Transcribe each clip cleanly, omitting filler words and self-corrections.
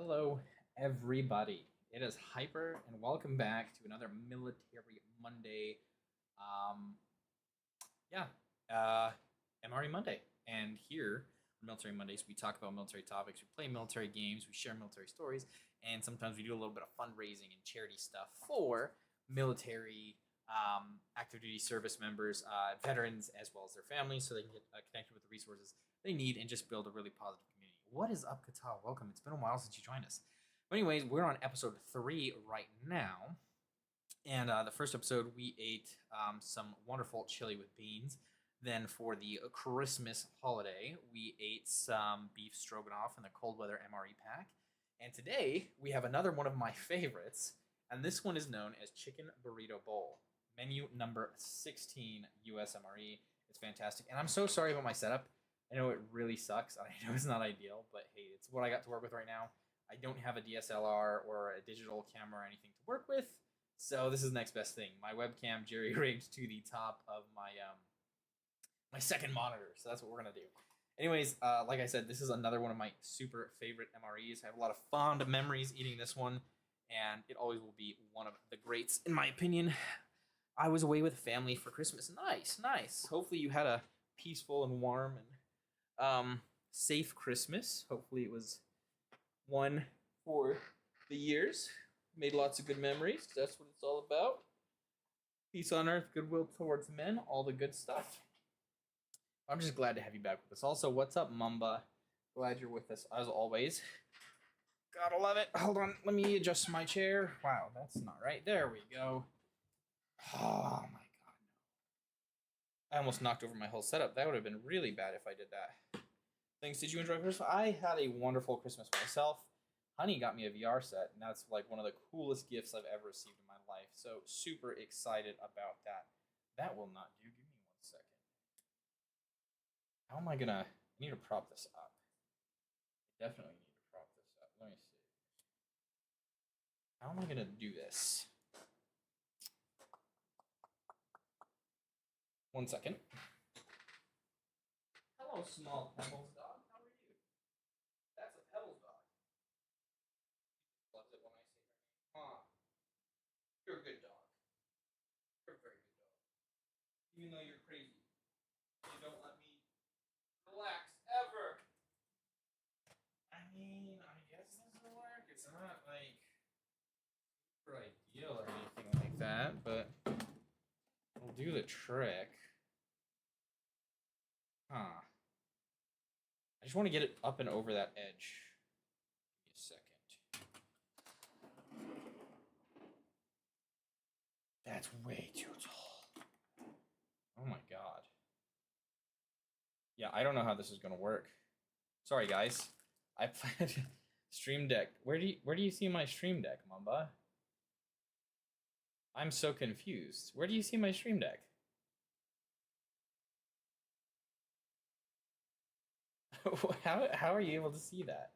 Hello, everybody. It is Hyper, and welcome back to another Military Monday. Um, yeah, uh, MRE Monday. And here on Military Mondays, we talk about military topics, we play military games, we share military stories, and sometimes we do a little bit of fundraising and charity stuff for military active duty service members, veterans, as well as their families, so they can get connected with the resources they need and just build a really positive community. What is up, Katal? Welcome. It's been a while since you joined us. But anyways, we're on episode 3 right now. And the first episode, we ate some wonderful chili with beans. Then for the Christmas holiday, we ate some beef stroganoff in the cold weather MRE pack. And today, we have another one of my favorites. And this one is known as Chicken Burrito Bowl. Menu number 16 USMRE. It's fantastic. And I'm so sorry about my setup. I know it really sucks. I know it's not ideal, but hey, it's what I got to work with right now. I don't have a DSLR or a digital camera or anything to work with, so this is the next best thing. My webcam jerry-rigged to the top of my my second monitor, so that's what we're gonna do. Anyways, like I said, this is another one of my super favorite MREs. I have a lot of fond memories eating this one, and it always will be one of the greats, in my opinion. I was away with family for Christmas. Nice. Hopefully you had a peaceful and warm and safe Christmas. Hopefully it was one for the years. Made lots of good memories. That's what it's all about. Peace on earth, goodwill towards men, all the good stuff. I'm just glad to have you back with us. Also, what's up, Mamba? Glad you're with us as always. Gotta love it. Hold on, let me adjust my chair. Wow, that's not right. There we go. Oh my god, no. I almost knocked over my whole setup. That would have been really bad if I did that. Thanks. Did you enjoy Christmas? I had a wonderful Christmas myself. Honey got me a VR set, and that's like one of the coolest gifts I've ever received in my life. So super excited about that. That will not do. Give me 1 second. How am I gonna? I need to prop this up. I definitely need to prop this up. Let me see. How am I gonna do this? 1 second. Hello, small Pebbles dog. How are you? That's a Pebbles dog. He loves it when I say her name. Huh. You're a good dog. You're a very good dog. Even though you're crazy. You don't let me relax ever. I mean, I guess this will work. It's not like super ideal or anything like that, but it'll do the trick. Huh. I just want to get it up and over that edge. Give me a second. That's way too tall. Oh my god. Yeah, I don't know how this is gonna work. Sorry, guys. I played Stream Deck. Where do you see my Stream Deck, Mamba? I'm so confused. Where do you see my Stream Deck? How are you able to see that?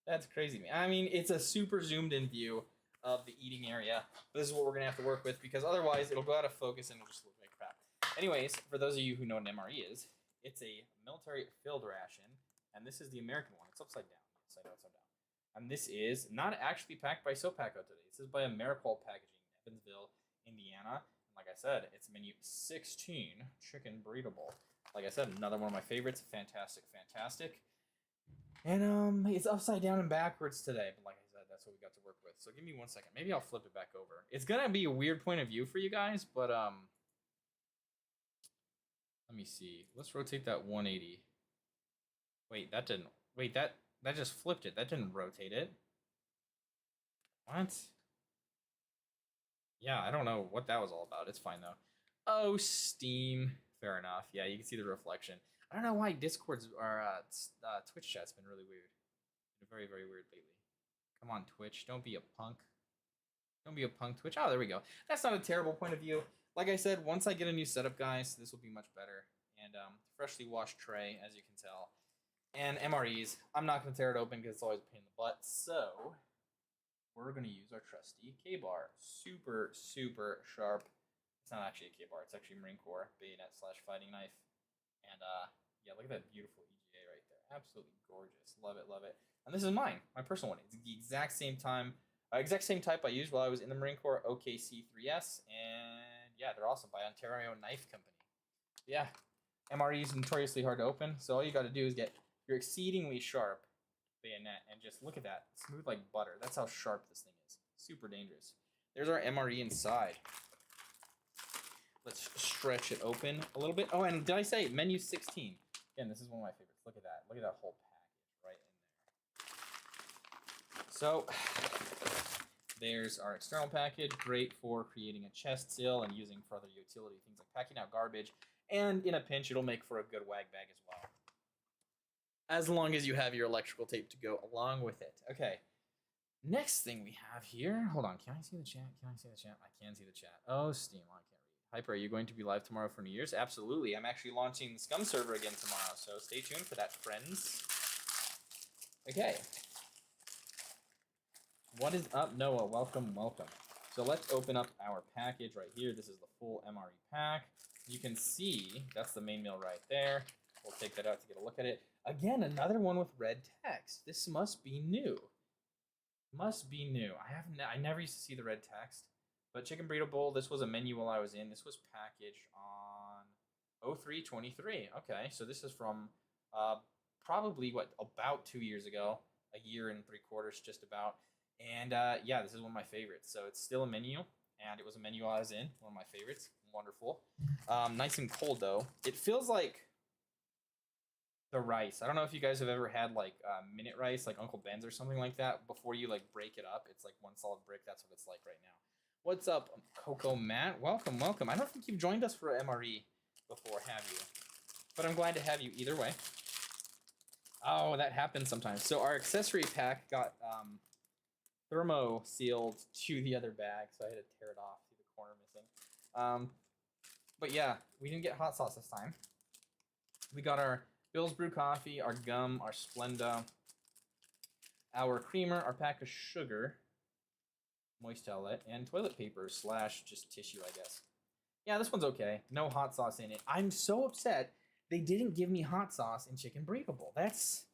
That's crazy. I mean, it's a super zoomed in view of the eating area. But this is what we're going to have to work with because otherwise it'll go out of focus and it'll just look like crap. Anyways, for those of you who know what an MRE is, it's a military filled ration. And this is the American one. It's upside down. Yes, I know it's upside down. And this is not actually packed by SoPaco today. This is by Ameriqual Packaging in Evansville, Indiana. And like I said, it's menu 16, Chicken Burrito Bowl. Like I said, another one of my favorites. Fantastic. And it's upside down and backwards today. But like I said, that's what we got to work with. So give me 1 second. Maybe I'll flip it back over. It's gonna be a weird point of view for you guys, but let me see. Let's rotate that 180. Wait, that didn't. Wait, that just flipped it. That didn't rotate it. What? Yeah, I don't know what that was all about. It's fine though. Oh, Steam. Fair enough. Yeah, you can see the reflection. I don't know why Discord's or Twitch chat's been really weird. Been very, very weird lately. Come on, Twitch. Don't be a punk. Don't be a punk, Twitch. Oh, there we go. That's not a terrible point of view. Like I said, once I get a new setup, guys, this will be much better. And freshly washed tray, as you can tell. And MREs. I'm not going to tear it open because it's always a pain in the butt. So we're going to use our trusty K-bar. Super, super sharp. It's not actually a K-bar. It's actually Marine Corps bayonet / fighting knife. And yeah, look at that beautiful EGA right there. Absolutely gorgeous. Love it, love it. And this is mine, my personal one. It's the exact same type I used while I was in the Marine Corps, OKC3S, and yeah, they're awesome, by Ontario Knife Company. Yeah, MRE is notoriously hard to open, so all you got to do is get your exceedingly sharp bayonet, and just look at that, smooth like butter. That's how sharp this thing is. Super dangerous. There's our MRE inside. Let's stretch it open a little bit. Oh, and did I say menu 16? Again, this is one of my favorites. Look at that. Look at that whole package right in there. So there's our external package. Great for creating a chest seal and using for other utility things like packing out garbage. And in a pinch, it'll make for a good wag bag as well, as long as you have your electrical tape to go along with it. Okay. Next thing we have here. Hold on. Can I see the chat? Can I see the chat? I can see the chat. Oh, Steam. I can't read. Hyper, are you going to be live tomorrow for New Year's? Absolutely. I'm actually launching the Scum server again tomorrow, so stay tuned for that, friends. Okay. What is up, Noah? Welcome, welcome. So let's open up our package right here. This is the full MRE pack. You can see that's the main mill right there. We'll take that out to get a look at it. Again, another one with red text. This must be new. Must be new. I never used to see the red text. But Chicken Burrito Bowl, this was a menu while I was in. This was packaged on 03/23. Okay, so this is from probably, about 2 years ago. A year and 3/4, just about. And yeah, this is one of my favorites. So it's still a menu, and it was a menu while I was in. One of my favorites. Wonderful. Nice and cold, though. It feels like the rice. I don't know if you guys have ever had like minute rice, like Uncle Ben's or something like that. Before you like break it up, it's like one solid brick. That's what it's like right now. What's up, Coco Matt? Welcome, welcome. I don't think you've joined us for MRE before, have you? But I'm glad to have you either way. Oh, that happens sometimes. So our accessory pack got thermo sealed to the other bag, so I had to tear it off. See the corner missing. But yeah, we didn't get hot sauce this time. We got our Bill's Brew Coffee, our gum, our Splenda, our creamer, our pack of sugar, moist towelette, and toilet paper / just tissue, I guess. Yeah, this one's okay. No hot sauce in it. I'm so upset they didn't give me hot sauce in Chicken Burrito Bowl. That's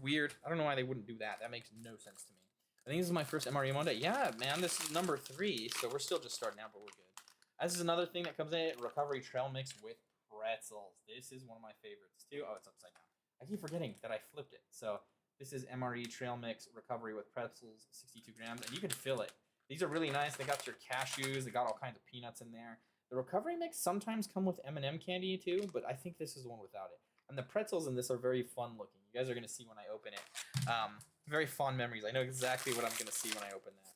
weird. I don't know why they wouldn't do that. That makes no sense to me. I think this is my first MRE Monday. Yeah, man, this is number 3, so we're still just starting out, but we're good. This is another thing that comes in it, recovery trail mix with pretzels. This is one of my favorites too. Oh, it's upside down. I keep forgetting that I flipped it. So this is MRE trail mix recovery with pretzels, 62 grams, and you can fill it. These are really nice. They got your cashews. They got all kinds of peanuts in there. The recovery mix sometimes come with M&M candy too, but I think this is the one without it. And the pretzels in this are very fun looking. You guys are going to see when I open it. Very fond memories. I know exactly what I'm going to see when I open that.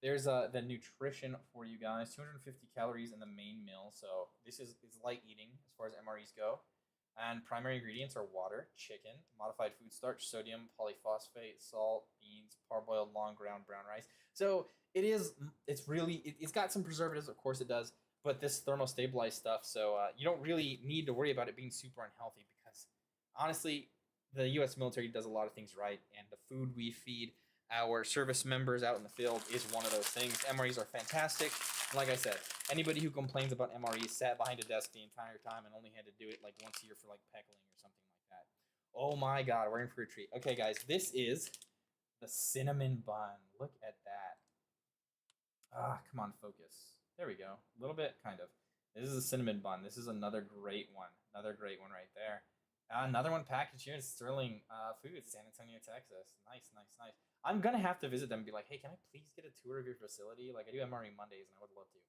There's the nutrition for you guys. 250 calories in the main meal. So this is light eating as far as MREs go. And primary ingredients are water, chicken, modified food starch, sodium, polyphosphate, salt, beans, parboiled long ground brown rice. So it's got some preservatives, of course it does, but this thermostabilized stuff, so you don't really need to worry about it being super unhealthy because honestly, the U.S. military does a lot of things right, and the food we feed our service members out in the field is one of those things. MREs are fantastic. Like I said, anybody who complains about MREs sat behind a desk the entire time and only had to do it like once a year for like peckling or something like that. Oh my God, we're in for a treat. Okay, guys, this is the cinnamon bun. Look at that. Come on, focus. There we go. A little bit, kind of. This is a cinnamon bun. This is another great one. Another great one right there. Another one packaged here in Sterling Foods, San Antonio, Texas. Nice, nice, nice. I'm going to have to visit them and be like, hey, can I please get a tour of your facility? Like, I do MRE Mondays, and I would love to.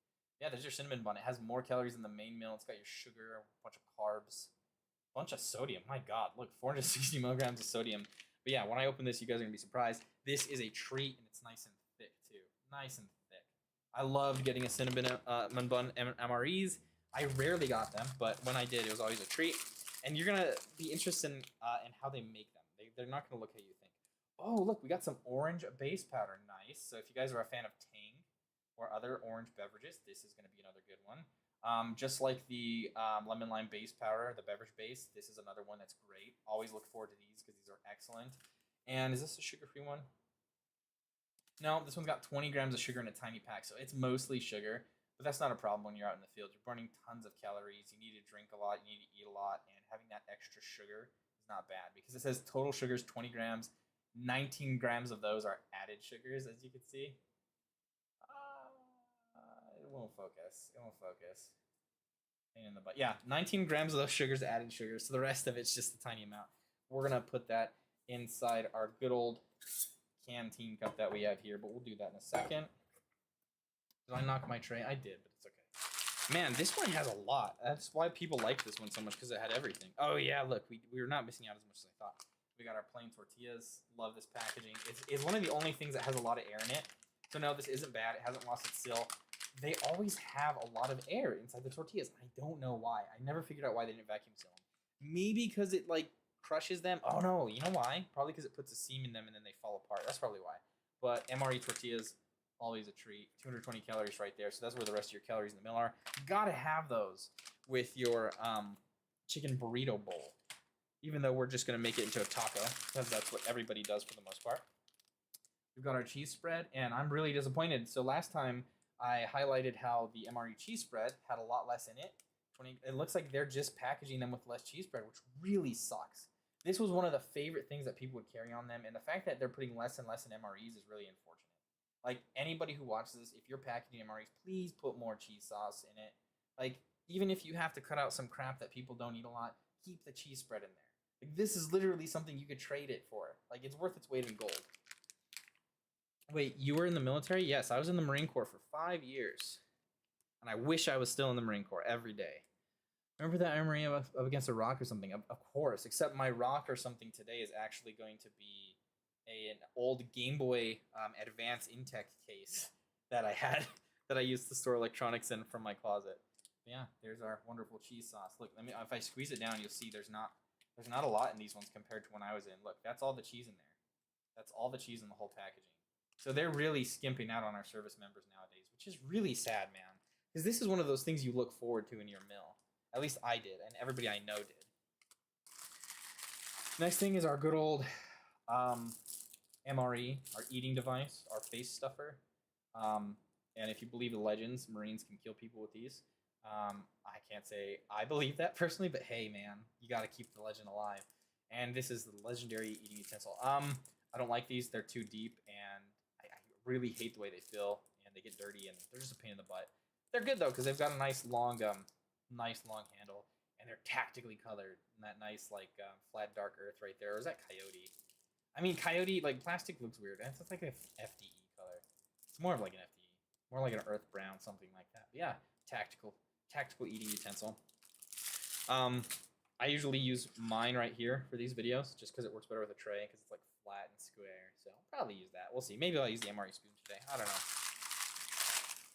Yeah, there's your cinnamon bun. It has more calories than the main meal. It's got your sugar, a bunch of carbs, a bunch of sodium. My God, look, 460 milligrams of sodium. But yeah, when I open this, you guys are going to be surprised. This is a treat, and it's nice and thick, too. Nice and thick. I loved getting a cinnamon bun MREs. I rarely got them, but when I did, it was always a treat. And you're going to be interested in how they make them. They're not going to look how you think. Oh, look, we got some orange base powder. Nice. So if you guys are a fan of Tang or other orange beverages, this is going to be another good one. Just like the lemon lime base powder, the beverage base, this is another one that's great. Always look forward to these because these are excellent. And is this a sugar-free one? No, this one's got 20 grams of sugar in a tiny pack, so it's mostly sugar. But that's not a problem when you're out in the field. You're burning tons of calories. You need to drink a lot. You need to eat a lot. And having that extra sugar is not bad because it says total sugars 20 grams. 19 grams of those are added sugars, as you can see. It won't focus. It won't focus. Pain in the butt. Yeah, 19 grams of those sugars added sugars. So the rest of it's just a tiny amount. We're going to put that inside our good old canteen cup that we have here, but we'll do that in a second. Did I knock my tray? I did, but it's okay. Man, this one has a lot. That's why people like this one so much, because it had everything. Oh yeah, look, we were not missing out as much as I thought. We got our plain tortillas. Love this packaging. It's one of the only things that has a lot of air in it. So no, this isn't bad. It hasn't lost its seal. They always have a lot of air inside the tortillas. I don't know why. I never figured out why they didn't vacuum seal them. Maybe because it like crushes them. Oh no, you know why? Probably because it puts a seam in them and then they fall apart. That's probably why. But MRE tortillas, always a treat. 220 calories right there. So that's where the rest of your calories in the mill are. Gotta have those with your chicken burrito bowl. Even though we're just gonna make it into a taco, because that's what everybody does for the most part. We've got our cheese spread, and I'm really disappointed. So last time I highlighted how the MRE cheese spread had a lot less in it. It looks like they're just packaging them with less cheese spread, which really sucks. This was one of the favorite things that people would carry on them, and the fact that they're putting less and less in MREs is really unfortunate. Like, anybody who watches this, if you're packaging MREs, please put more cheese sauce in it. Like, even if you have to cut out some crap that people don't eat a lot, keep the cheese spread in there. Like, this is literally something you could trade it for. Like, it's worth its weight in gold. Wait, you were in the military? Yes, I was in the Marine Corps for 5 years. And I wish I was still in the Marine Corps every day. Remember that MRE up against a rock or something? Of course, except my rock or something today is actually going to be an old Game Boy Advance Intech case that I had that I used to store electronics in from my closet. Yeah, there's our wonderful cheese sauce. Look, if I squeeze it down, you'll see there's not a lot in these ones compared to when I was in. Look, that's all the cheese in there. That's all the cheese in the whole packaging. So they're really skimping out on our service members nowadays, which is really sad, man. Because this is one of those things you look forward to in your meal. At least I did, and everybody I know did. Next thing is our good old MRE, our eating device, our face stuffer. And if you believe the legends, Marines can kill people with these. I can't say I believe that personally, but hey, man, you got to keep the legend alive. And this is the legendary eating utensil. I don't like these. They're too deep, and I really hate the way they feel, and they get dirty, and they're just a pain in the butt. They're good, though, because they've got a nice long handle, and they're tactically colored in that nice, like, flat dark earth right there. Or is that coyote? I mean, coyote, like, plastic looks weird. It's like an FDE color. It's more of like an FDE. More like an earth brown, something like that. But yeah, tactical eating utensil. I usually use mine right here for these videos, just because it works better with a tray, because it's, like, flat and square. So I'll probably use that. We'll see. Maybe I'll use the MRE spoon today. I don't know.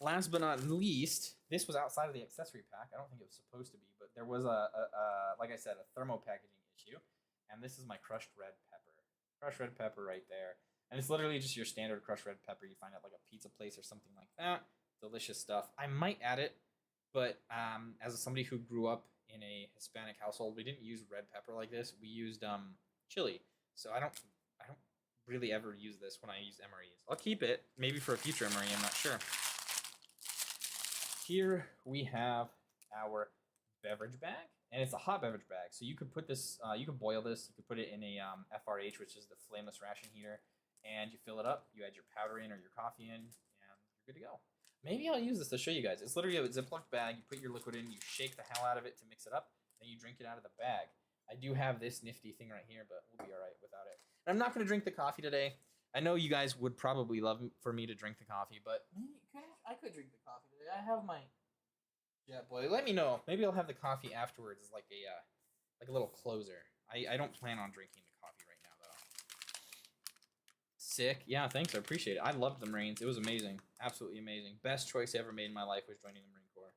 Last but not least, this was outside of the accessory pack. I don't think it was supposed to be, but there was like I said, a thermo packaging issue. And this is my crushed red pepper. Crushed red pepper right there. And it's literally just your standard crushed red pepper you find at like a pizza place or something like that. Delicious stuff. I might add it, but as somebody who grew up in a Hispanic household, we didn't use red pepper like this. We used chili. So I don't really ever use this when I use MREs. I'll keep it, maybe for a future MRE, I'm not sure. Here we have our beverage bag, and it's a hot beverage bag. So you could put this, you could boil this, you could put it in a FRH, which is the flameless ration heater, and you fill it up, you add your powder in or your coffee in, and you're good to go. Maybe I'll use this to show you guys. It's literally a Ziploc bag. You put your liquid in, you shake the hell out of it to mix it up, then you drink it out of the bag. I do have this nifty thing right here, but we'll be all right without it. And I'm not going to drink the coffee today. I know you guys would probably love for me to drink the coffee, but I could drink the coffee today. I have my Jet Boy. Let me know. Maybe I'll have the coffee afterwards as like a little closer. I don't plan on drinking the coffee right now though. Sick. Yeah, thanks. I appreciate it. I loved the Marines. It was amazing. Absolutely amazing. Best choice I ever made in my life was joining the Marine Corps.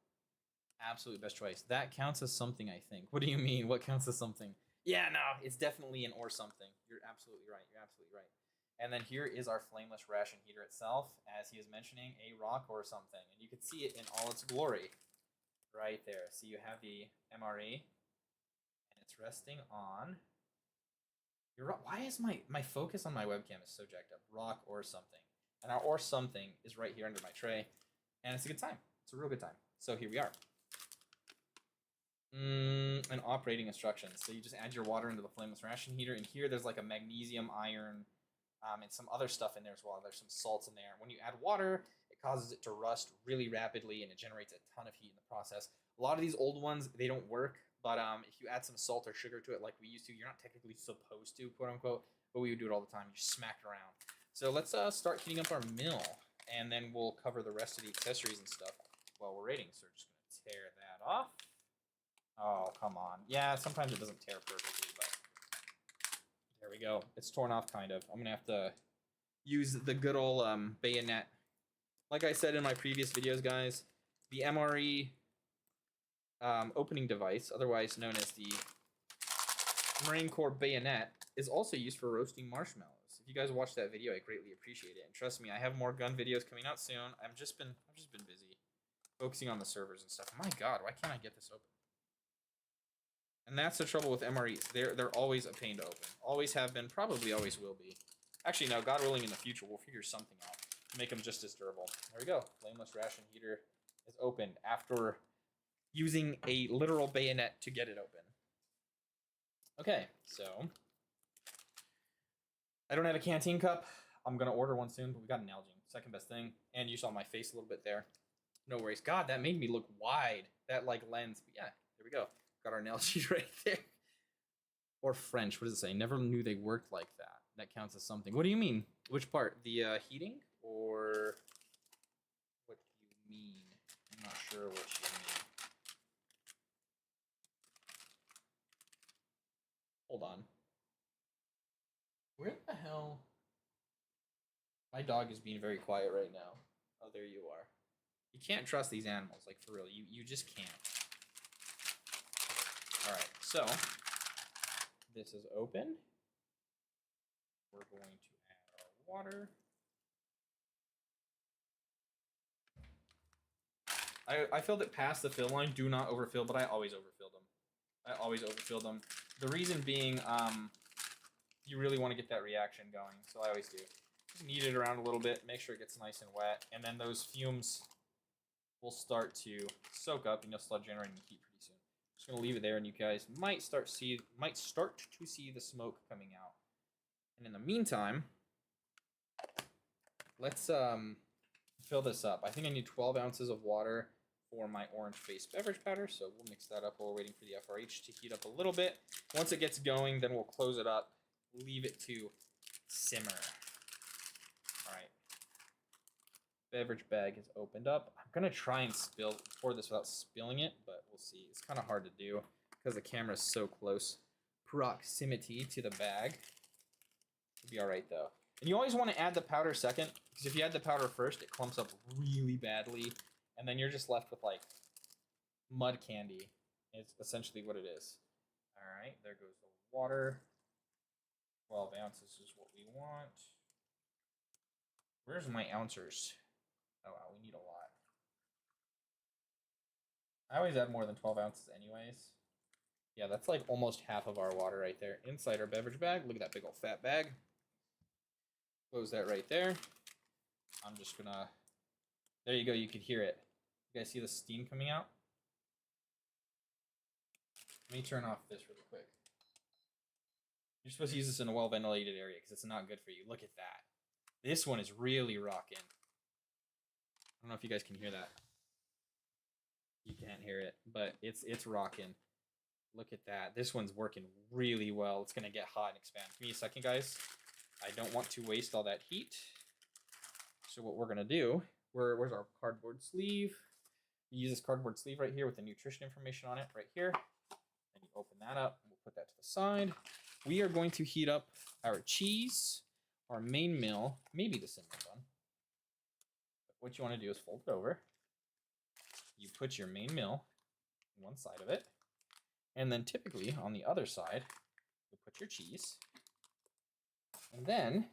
Absolute best choice. That counts as something, I think. What do you mean? What counts as something? Yeah, no, it's definitely an or something. You're absolutely right. You're absolutely right. And then here is our flameless ration heater itself, as he is mentioning, a rock or something. And you can see it in all its glory right there. So you have the MRE, and it's resting on your rock. Why is my focus on my webcam is so jacked up? Rock or something. And our or something is right here under my tray. And it's a good time. It's a real good time. So here we are. And operating instructions. So you just add your water into the flameless ration heater, and here there's like a magnesium, iron, and some other stuff in there as well. There's some salts in there. When you add water, it causes it to rust really rapidly, and it generates a ton of heat in the process. A lot of these old ones, they don't work, but if you add some salt or sugar to it like we used to, you're not technically supposed to, quote unquote, but we would do it all the time. You just smack it around. So let's start heating up our mill, and then we'll cover the rest of the accessories and stuff while we're rating. So we're just going to tear that off. Oh, come on. Yeah, sometimes it doesn't tear perfectly, but there we go. It's torn off, kind of. I'm going to have to use the good old bayonet. Like I said in my previous videos, guys, the MRE opening device, otherwise known as the Marine Corps bayonet, is also used for roasting marshmallows. If you guys watched that video, I greatly appreciate it. And trust me, I have more gun videos coming out soon. I've just been busy focusing on the servers and stuff. My God, why can't I get this open? And that's the trouble with MREs. They're always a pain to open. Always have been, probably always will be. Actually, no, God willing, in the future, we'll figure something out to make them just as durable. There we go. Flameless ration heater is opened after using a literal bayonet to get it open. Okay, so I don't have a canteen cup. I'm going to order one soon, but we got an Nalgene. Second best thing. And you saw my face a little bit there. No worries. God, that made me look wide. That, like, lens. But yeah, there we go. Got our Nalgene right there. Or French. What does it say? Never knew they worked like that. That counts as something. What do you mean? Which part? The heating? Or what do you mean? I'm not sure what you mean. Hold on. Where the hell? My dog is being very quiet right now. Oh, there you are. You can't trust these animals, like, for real. You just can't. Alright, so this is open. We're going to add our water. I filled it past the fill line. Do not overfill, but I always overfill them. I always overfill them. The reason being, you really want to get that reaction going, so I always do. Just knead it around a little bit, make sure it gets nice and wet, and then those fumes will start to soak up, and you'll start generating heat pretty soon. Just gonna leave it there, and you guys might start to see the smoke coming out. And in the meantime, let's fill this up. I think I need 12 ounces of water for my orange face beverage powder, so we'll mix that up while we're waiting for the FRH to heat up a little bit. Once it gets going, then we'll close it up, leave it to simmer. All right. Beverage bag is opened up. I'm gonna try and pour this without spilling it, but we'll see. It's kind of hard to do because the camera is so close proximity to the bag. It'll be all right though. And you always want to add the powder second, because if you add the powder first, it clumps up really badly, and then you're just left with like mud candy. It's essentially what it is. All right, there goes the water. 12 ounces is what we want. Where's my ouncers? Oh, wow, we need a lot. I always add more than 12 ounces anyways. Yeah, that's like almost half of our water right there. Inside our beverage bag. Look at that big old fat bag. Close that right there. I'm just gonna... There you go, you could hear it. You guys see the steam coming out? Let me turn off this really quick. You're supposed to use this in a well-ventilated area because it's not good for you. Look at that. This one is really rocking. I don't know if you guys can hear that. You can't hear it, but it's rocking. Look at that. This one's working really well. It's going to get hot and expand. Give me a second, guys. I don't want to waste all that heat. So what we're going to do, where's our cardboard sleeve? We use this cardboard sleeve right here with the nutrition information on it right here. And you open that up. We'll put that to the side. We are going to heat up our cheese, our main mill, maybe the cinnamon bun. But what you want to do is fold it over. You put your main mill on one side of it. And then typically on the other side, you put your cheese. And then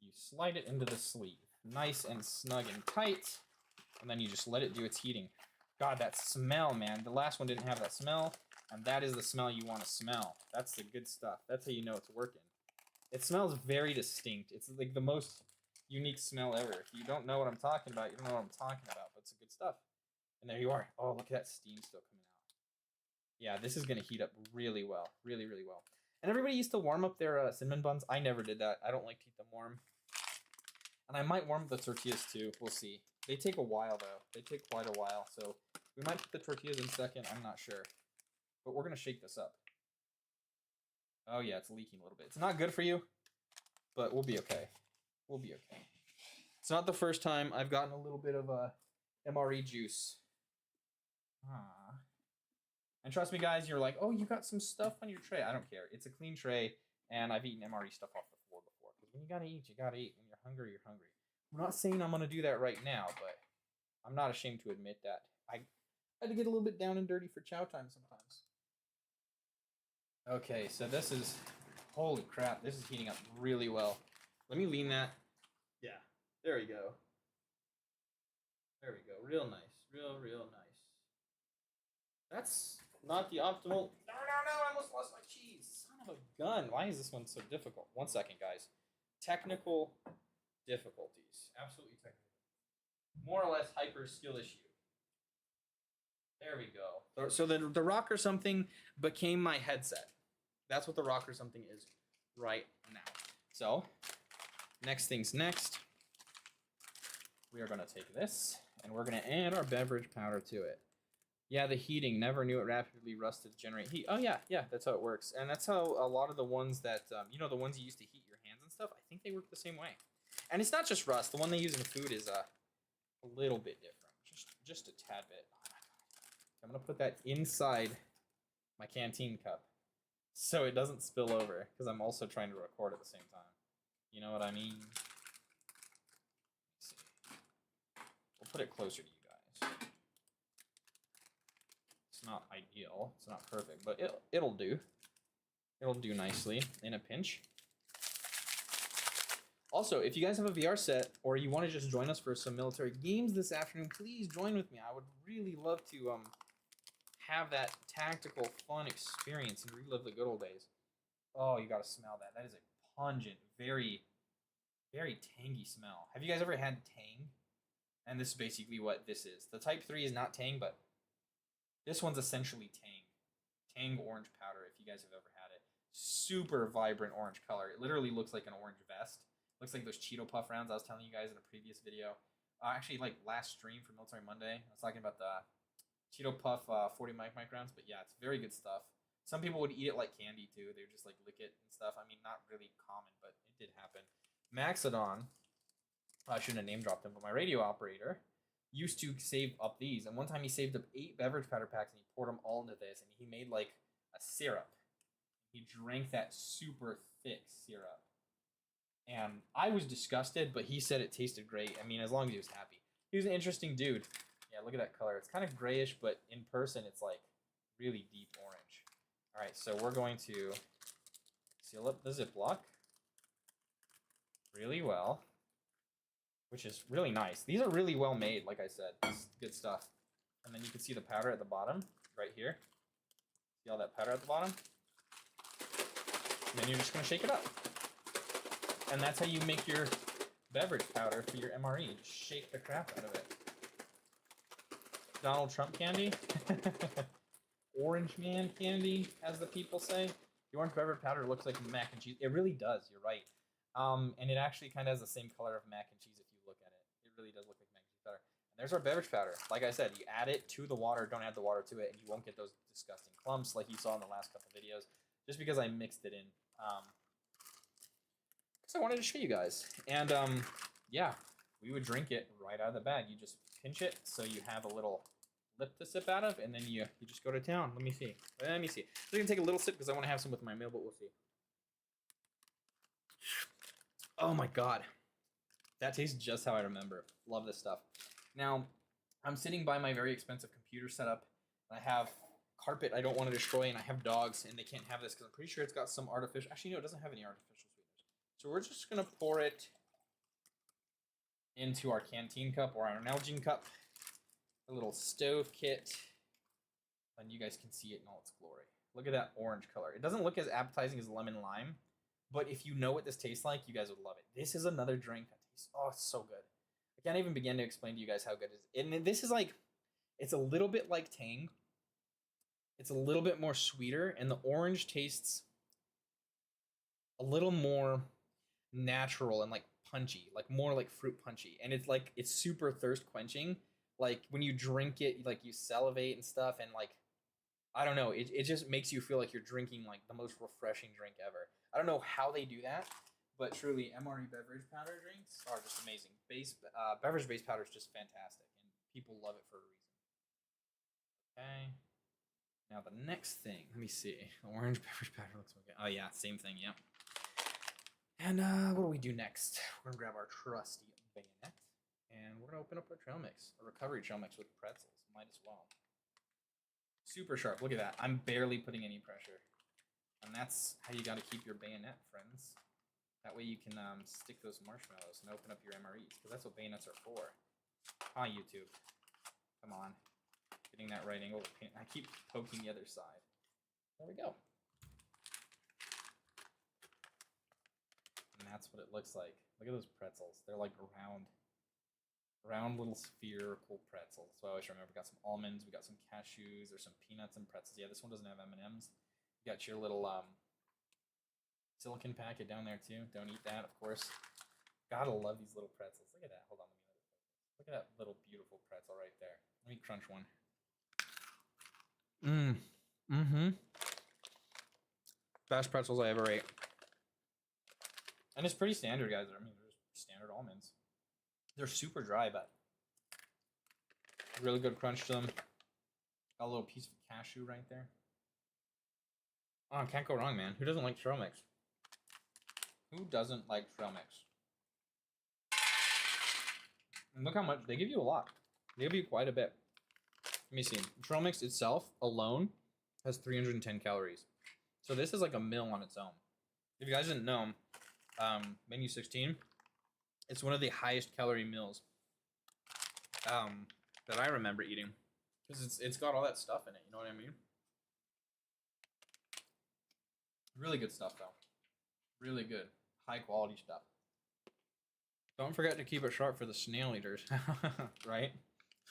you slide it into the sleeve. Nice and snug and tight. And then you just let it do its heating. God, that smell, man. The last one didn't have that smell. And that is the smell you want to smell. That's the good stuff. That's how you know it's working. It smells very distinct. It's like the most unique smell ever. If you don't know what I'm talking about, you don't know what I'm talking about. But it's good stuff. And there you are. Oh, look at that steam still coming out. Yeah, this is going to heat up really well. Really, really well. And everybody used to warm up their cinnamon buns. I never did that. I don't like to eat them warm. And I might warm up the tortillas too. We'll see. They take a while, though. They take quite a while. So we might put the tortillas in second. I'm not sure. But we're going to shake this up. Oh, yeah, it's leaking a little bit. It's not good for you, but we'll be okay. We'll be okay. It's not the first time I've gotten a little bit of MRE juice. And trust me, guys, you're like, oh, you got some stuff on your tray. I don't care. It's a clean tray, and I've eaten MRE stuff off the floor before. Because when you gotta eat, you gotta eat. When you're hungry, you're hungry. I'm not saying I'm gonna do that right now, but I'm not ashamed to admit that. I had to get a little bit down and dirty for chow time sometimes. Okay, so this is, holy crap, this is heating up really well. Let me lean that. Yeah, there we go. There we go. Real nice. Real nice. That's not the optimal. No, I almost lost my cheese. Son of a gun. Why is this one so difficult? 1 second, guys. Technical difficulties. Absolutely technical. More or less hyper skill issue. There we go. So the rock or something became my headset. That's what the rock or something is right now. So, next thing's next. We are going to take this, and we're going to add our beverage powder to it. Yeah, the heating. Never knew it rapidly rusted to generate heat. Oh, yeah, that's how it works. And that's how a lot of the ones that, you know, the ones you use to heat your hands and stuff, I think they work the same way. And it's not just rust. The one they use in food is a little bit different. Just a tad bit. I'm going to put that inside my canteen cup so it doesn't spill over, because I'm also trying to record at the same time. You know what I mean? Let's see. We'll put it closer to you guys. It's not ideal. It's not perfect, but it'll do. It'll do nicely in a pinch. Also, if you guys have a VR set or you want to just join us for some military games this afternoon, please join with me. I would really love to have that tactical, fun experience and relive the good old days. Oh, you got to smell that. That is a pungent, very, very tangy smell. Have you guys ever had Tang? And this is basically what this is. The Type 3 is not Tang, but this one's essentially Tang. Tang orange powder, if you guys have ever had it. Super vibrant orange color. It literally looks like an orange vest. Looks like those Cheeto Puff rounds I was telling you guys in a previous video. Actually, like last stream for Military Monday, I was talking about the Cheeto Puff 40 mic rounds, but yeah, it's very good stuff. Some people would eat it like candy too. They would just like lick it and stuff. I mean, not really common, but it did happen. Maxodon, I shouldn't have name dropped him, but my radio operator used to save up these. And one time he saved up 8 beverage powder packs and he poured them all into this. And he made like a syrup. He drank that super thick syrup. And I was disgusted, but he said it tasted great. I mean, as long as he was happy. He was an interesting dude. Yeah, look at that color. It's kind of grayish, but in person, it's like really deep orange. All right, so we're going to seal up the Ziploc really well, which is really nice. These are really well made, like I said. It's good stuff. And then you can see the powder at the bottom, right here. See all that powder at the bottom? And then you're just going to shake it up. And that's how you make your beverage powder for your MRE. Just shake the crap out of it. Donald Trump candy. Orange man candy, as the people say. The orange beverage powder looks like mac and cheese. It really does, you're right. And it actually kind of has the same color of mac and cheese if you look at it. It really does look like mac and cheese powder. And there's our beverage powder. Like I said, you add it to the water. Don't add the water to it, and you won't get those disgusting clumps like you saw in the last couple videos. Just because I mixed it in. Because I wanted to show you guys. And yeah, we would drink it right out of the bag. You just pinch it so you have a little lip to sip out of, and then you just go to town. Let me see. I'm going to take a little sip because I want to have some with my meal, but we'll see. Oh my god. That tastes just how I remember. Love this stuff. Now, I'm sitting by my very expensive computer setup. I have carpet I don't want to destroy, and I have dogs, and they can't have this because I'm pretty sure it's got some artificial... Actually, no, it doesn't have any artificial sweeteners. So we're just going to pour it into our canteen cup or our Nalgene cup. A little stove kit. And you guys can see it in all its glory. Look at that orange color. It doesn't look as appetizing as lemon lime, but if you know what this tastes like, you guys would love it. This is another drink that tastes... Oh, it's so good. I can't even begin to explain to you guys how good it is. And this is like... It's a little bit like Tang, It's a little bit more sweeter, and the orange tastes a little more natural and like punchy, like more like fruit punchy. And it's like it's super thirst quenching. Like when you drink it, like you salivate and stuff, and like I don't know, it just makes you feel like you're drinking like the most refreshing drink ever. I don't know how they do that, but truly MRE beverage powder drinks are just amazing. Beverage base powder is just fantastic, and people love it for a reason. Okay. Now the next thing, let me see. Orange beverage powder looks okay. Oh yeah, same thing. Yep. And what do we do next? We're gonna grab our trusty bayonet, and we're gonna open up our trail mix, a recovery trail mix with pretzels. Might as well. Super sharp. Look at that. I'm barely putting any pressure. And that's how you got to keep your bayonet, friends. That way you can stick those marshmallows and open up your MREs, because that's what bayonets are for. Hi, YouTube. Come on. Getting that right angle. I keep poking the other side. There we go. And that's what it looks like. Look at those pretzels. They're like round little spherical pretzels. So I always remember, we got some almonds, we got some cashews, there's some peanuts and pretzels. Yeah, this one doesn't have M&Ms. You got your little silicone packet down there too. Don't eat that, of course. Gotta love these little pretzels. Look at that. Hold on, let me focus. Look at that little beautiful pretzel right there. Let me crunch one. Best pretzels I ever ate. And it's pretty standard, guys. I mean, they're just standard almonds. They're super dry, but really good crunch to them. Got a little piece of cashew right there. Oh, can't go wrong, man. Who doesn't like trail mix? Who doesn't like trail mix? And look how much they give you. A lot. They give you quite a bit. Let me see. Trail mix itself alone has 310 calories. So this is like a meal on its own. If you guys didn't know, menu 16. It's one of the highest calorie meals that I remember eating, because it's got all that stuff in it. You know what I mean? Really good stuff though. Really good, high quality stuff. Don't forget to keep it sharp for the snail eaters, right?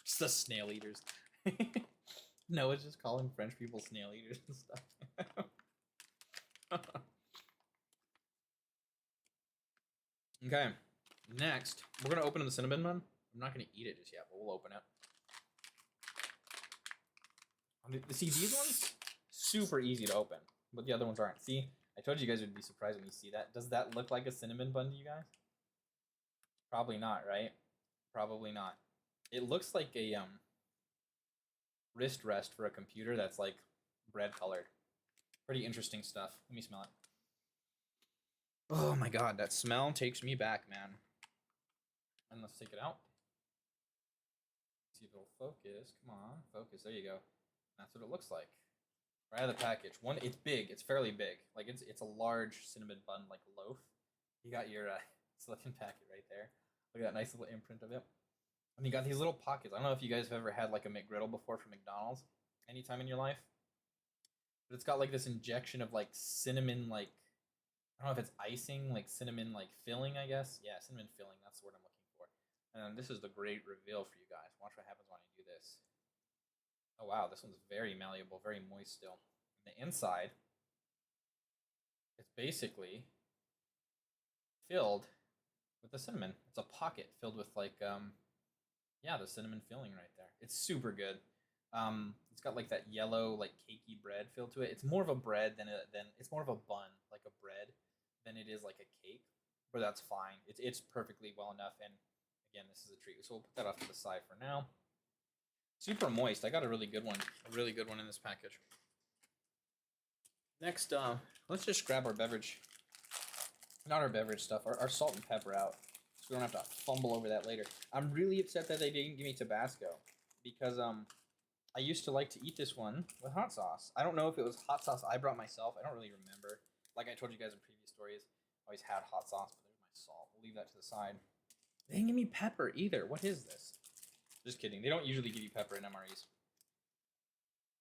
It's the snail eaters. No, it's just calling French people snail eaters and stuff. Okay. Next, we're going to open the cinnamon bun. I'm not going to eat it just yet, but we'll open it. See, these ones, super easy to open, but the other ones aren't. See, I told you guys would be surprised when you see that. Does that look like a cinnamon bun to you guys? Probably not, right? Probably not. It looks like a wrist rest for a computer that's like bread colored. Pretty interesting stuff. Let me smell it. Oh my god, that smell takes me back, man. And let's take it out. See if it'll focus. Come on, focus. There you go. That's what it looks like. Right out of the package. One, it's big. It's fairly big. Like it's a large cinnamon bun, like loaf. You got your silicone packet right there. Look at that nice little imprint of it. And you got these little pockets. I don't know if you guys have ever had like a McGriddle before from McDonald's, anytime in your life. But it's got like this injection of like cinnamon, like I don't know if it's icing, like cinnamon, like filling, I guess. Yeah, cinnamon filling. That's the word I'm looking for. And this is the great reveal for you guys. Watch what happens when I do this. Oh, wow. This one's very malleable, very moist still. And the inside, it's basically filled with the cinnamon. It's a pocket filled with like, yeah, the cinnamon filling right there. It's super good. It's got like that yellow, like cakey bread feel to it. It's more of a bread than it's more of a bun, like a bread, than it is like a cake. But that's fine. It's perfectly well enough. And again, this is a treat. So we'll put that off to the side for now. Super moist. I got a really good one in this package. Next, let's just grab our beverage. Not our beverage stuff. Our salt and pepper out, so we don't have to fumble over that later. I'm really upset that they didn't give me Tabasco, because I used to like to eat this one with hot sauce. I don't know if it was hot sauce I brought myself. I don't really remember. Like I told you guys in previous stories, I always had hot sauce, but there's my salt. We'll leave that to the side. They didn't give me pepper either. What is this? Just kidding. They don't usually give you pepper in MREs.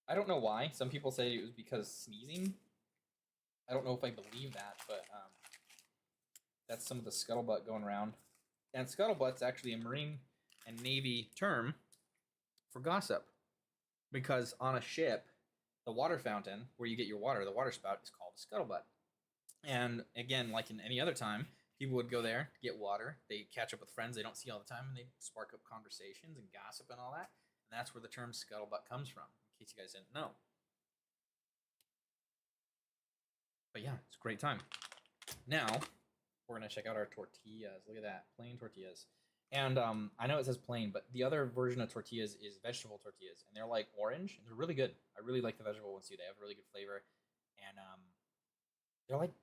I don't know why. Some people say it was because sneezing. I don't know if I believe that, but that's some of the scuttlebutt going around. And scuttlebutt's actually a Marine and Navy term for gossip. Because on a ship, the water fountain where you get your water, the water spout, is called a scuttlebutt. And again, like in any other time, people would go there to get water. They catch up with friends they don't see all the time, and they spark up conversations and gossip and all that. And that's where the term scuttlebutt comes from, in case you guys didn't know. But yeah, it's a great time. Now, we're going to check out our tortillas. Look at that, plain tortillas. And I know it says plain, but the other version of tortillas is vegetable tortillas, and they're like orange, and they're really good. I really like the vegetable ones too. They have really good flavor, and they're like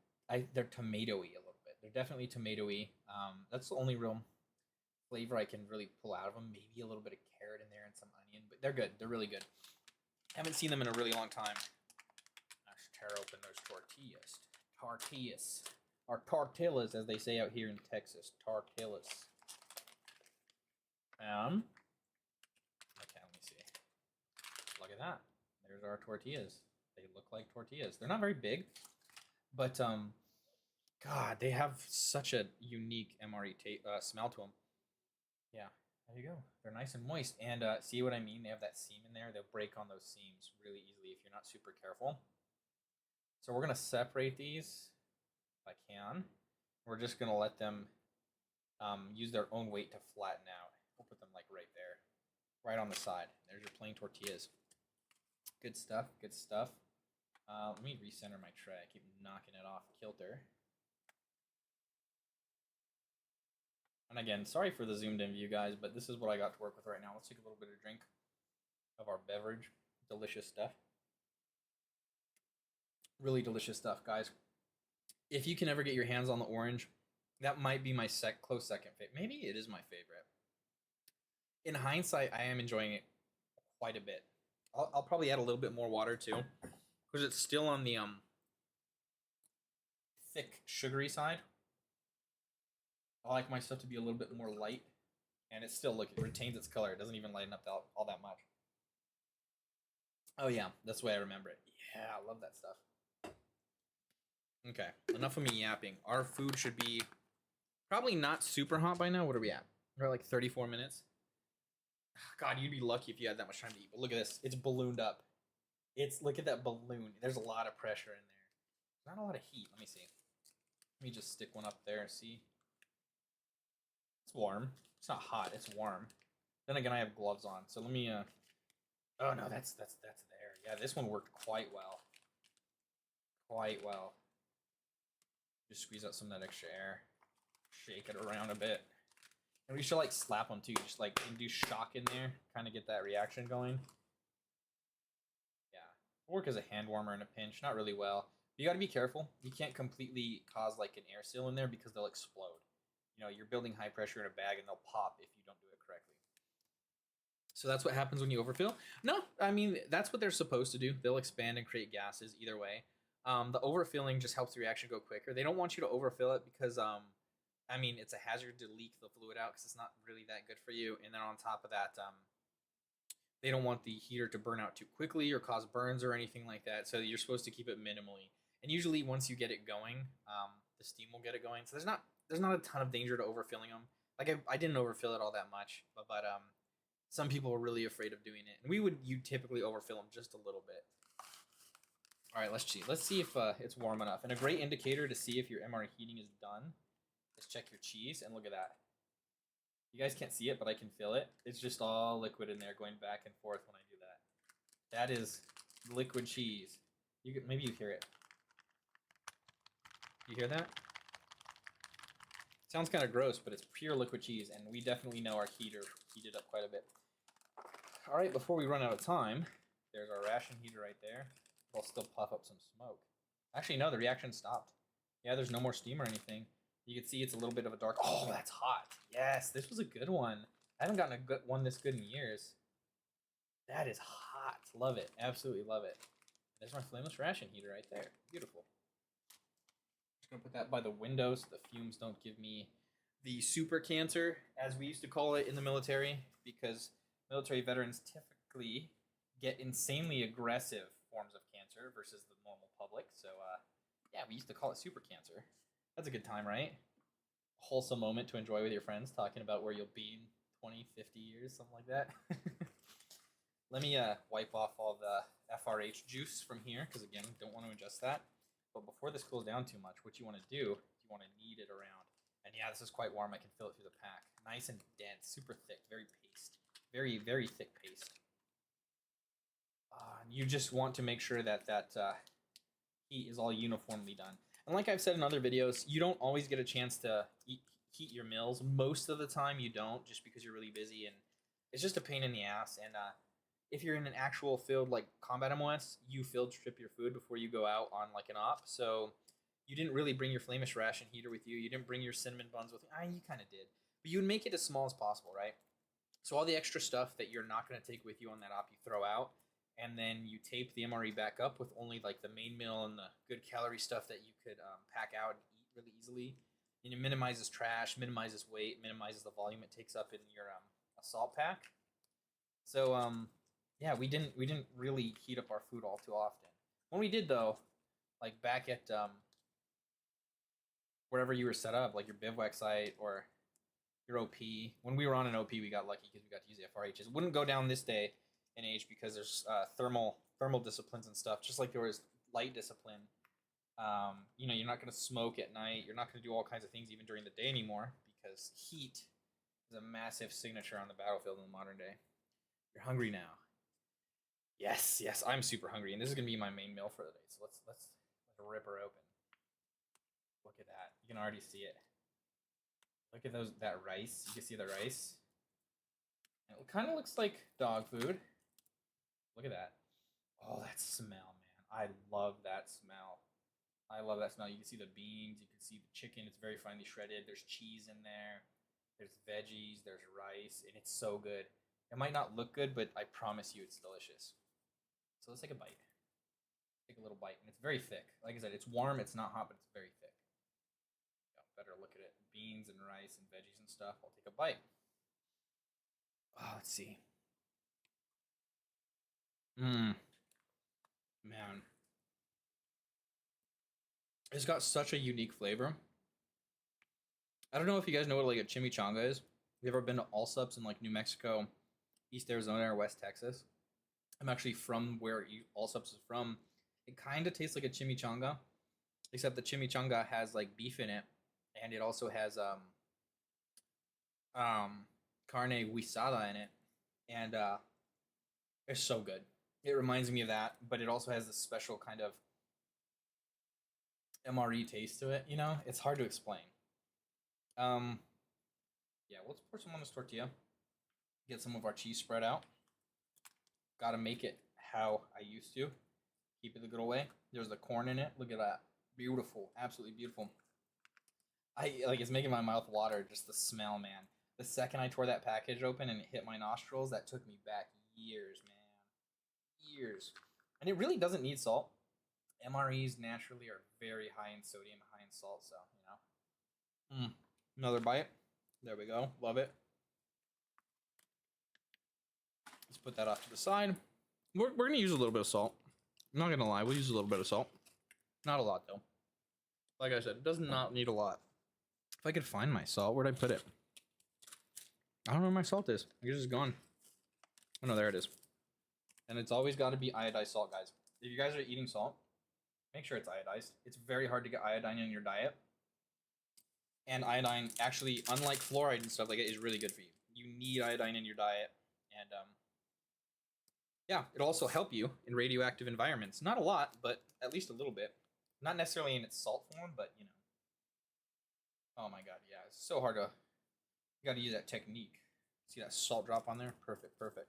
they're tomatoey a little bit. They're definitely tomatoey. That's the only real flavor I can really pull out of them. Maybe a little bit of carrot in there and some onion, but they're good. They're really good. Haven't seen them in a really long time. Let's tear open those tortillas. Tortillas. Or tortillas, as they say out here in Texas. Tortillas. Okay, let me see. Look at that. There's our tortillas. They look like tortillas. They're not very big, but God, they have such a unique MRE smell to them. Yeah, there you go. They're nice and moist. And see what I mean? They have that seam in there. They'll break on those seams really easily if you're not super careful. So we're gonna separate these if I can. We're just gonna let them use their own weight to flatten out. We'll put them like right there, right on the side. There's your plain tortillas. Good stuff, good stuff. Let me recenter my tray. I keep knocking it off kilter. And again, sorry for the zoomed in view, guys, but this is what I got to work with right now. Let's take a little bit of drink of our beverage. Delicious stuff. Really delicious stuff, guys. If you can ever get your hands on the orange, that might be my close second favorite. Maybe it is my favorite. In hindsight, I am enjoying it quite a bit. I'll probably add a little bit more water too, because it's still on the thick, sugary side. I like my stuff to be a little bit more light, and it's still, look, it retains its color. It doesn't even lighten up all that much. Oh yeah, that's the way I remember it. Yeah, I love that stuff. Okay, enough of me yapping. Our food should be probably not super hot by now. What are we at? We're at like 34 minutes. God, you'd be lucky if you had that much time to eat. But look at this. It's ballooned up. Look at that balloon. There's a lot of pressure in there. Not a lot of heat. Let me see. Let me just stick one up there. See? It's warm. It's not hot. It's warm. Then again, I have gloves on. So let me, oh no, that's there. Yeah, this one worked quite well. Quite well. Just squeeze out some of that extra air. Shake it around a bit. And we should like slap them too, just like induce shock in there, kind of get that reaction going. Yeah, work as a hand warmer in a pinch, not really well. But you got to be careful. You can't completely cause like an air seal in there because they'll explode. You know, you're building high pressure in a bag and they'll pop if you don't do it correctly. So that's what happens when you overfill. No, I mean, that's what they're supposed to do. They'll expand and create gases either way. The overfilling just helps the reaction go quicker. They don't want you to overfill it because I mean, it's a hazard to leak the fluid out because it's not really that good for you. And then on top of that, they don't want the heater to burn out too quickly or cause burns or anything like that. So you're supposed to keep it minimally. And usually once you get it going, the steam will get it going. So there's not a ton of danger to overfilling them. Like I didn't overfill it all that much, but some people are really afraid of doing it. And you typically overfill them just a little bit. All right, let's see. Let's see if it's warm enough. And a great indicator to see if your MRE heating is done. Let's check your cheese, and look at that. You guys can't see it, but I can feel it. It's just all liquid in there going back and forth when I do that. That is liquid cheese. Maybe you hear it. You hear that? Sounds kind of gross, but it's pure liquid cheese, and we definitely know our heater heated up quite a bit. All right, before we run out of time, there's our ration heater right there. It'll still puff up some smoke. Actually, no, the reaction stopped. Yeah, there's no more steam or anything. You can see it's a little bit of a dark. Oh, that's hot. Yes, this was a good one. I haven't gotten a good one this good in years. That is hot. Love it. Absolutely love it. There's my flameless ration heater right there. Beautiful. Just gonna put that by the window so the fumes don't give me the super cancer, as we used to call it in the military, because military veterans typically get insanely aggressive forms of cancer versus the normal public. So yeah, we used to call it super cancer. That's a good time, right? A wholesome moment to enjoy with your friends, talking about where you'll be in 20, 50 years, something like that. let me wipe off all the FRH juice from here, because again, don't want to ingest that. But before this cools down too much, what you want to do is you want to knead it around. And yeah, this is quite warm. I can feel it through the pack. Nice and dense, super thick, very paste. Very, very thick paste. You just want to make sure that heat is all uniformly done. And like I've said in other videos, you don't always get a chance to heat your mills. Most of the time you don't, just because you're really busy, and it's just a pain in the ass. And if you're in an actual field like combat MOS, you field strip your food before you go out on like an op. So you didn't really bring your Flamish ration heater with you. You didn't bring your cinnamon buns with you. You kind of did. But you would make it as small as possible, right? So all the extra stuff that you're not going to take with you on that op, you throw out. And then you tape the MRE back up with only like the main meal and the good calorie stuff that you could pack out and eat really easily. And it minimizes trash, minimizes weight, minimizes the volume it takes up in your assault pack. So yeah, we didn't really heat up our food all too often. When we did though, like back at wherever you were set up, like your bivouac site or your OP. When we were on an OP, we got lucky because we got to use the FRHs. It wouldn't go down this day in age because there's thermal disciplines and stuff, just like there was light discipline. You know, you're not going to smoke at night. You're not going to do all kinds of things even during the day anymore because heat is a massive signature on the battlefield in the modern day. You're hungry now. Yes, I'm super hungry, and this is going to be my main meal for the day. So let's rip her open. Look at that. You can already see it. Look at that rice. You can see the rice. It kind of looks like dog food. Look at that. Oh, that smell, man. I love that smell. You can see the beans. You can see the chicken. It's very finely shredded. There's cheese in there. There's veggies. There's rice. And it's so good. It might not look good, but I promise you it's delicious. So let's take a bite. Take a little bite. And it's very thick. Like I said, it's warm. It's not hot, but it's very thick. Yeah, better look at it. Beans and rice and veggies and stuff. I'll take a bite. Oh, let's see. Man. It's got such a unique flavor. I don't know if you guys know what like a chimichanga is. Have you ever been to Allsups in like New Mexico, East Arizona, or West Texas? I'm actually from where Allsups is from. It kind of tastes like a chimichanga, except the chimichanga has like beef in it, and it also has carne guisada in it, and it's so good. It reminds me of that, but it also has this special kind of MRE taste to it. You know, it's hard to explain. Yeah, let's pour some on this tortilla. Get some of our cheese spread out. Gotta make it how I used to. Keep it the good old way. There's the corn in it. Look at that. Beautiful. Absolutely beautiful. It's making my mouth water, just the smell, man. The second I tore that package open and it hit my nostrils, that took me back years, man. Years. And it really doesn't need salt. MREs naturally are very high in sodium, high in salt, so, you know. Another bite. There we go. Love it. Let's put that off to the side. We're going to use a little bit of salt. I'm not going to lie. We'll use a little bit of salt. Not a lot, though. Like I said, it does not need a lot. If I could find my salt, where'd I put it? I don't know where my salt is. I guess it's gone. Oh, no, there it is. And it's always got to be iodized salt, guys. If you guys are eating salt, make sure it's iodized. It's very hard to get iodine in your diet. And iodine, actually, unlike fluoride and stuff like it, is really good for you. You need iodine in your diet. And, yeah, it'll also help you in radioactive environments. Not a lot, but at least a little bit. Not necessarily in its salt form, but, you know. Oh, my God, yeah. It's so hard to... You got to use that technique. See that salt drop on there? Perfect, perfect.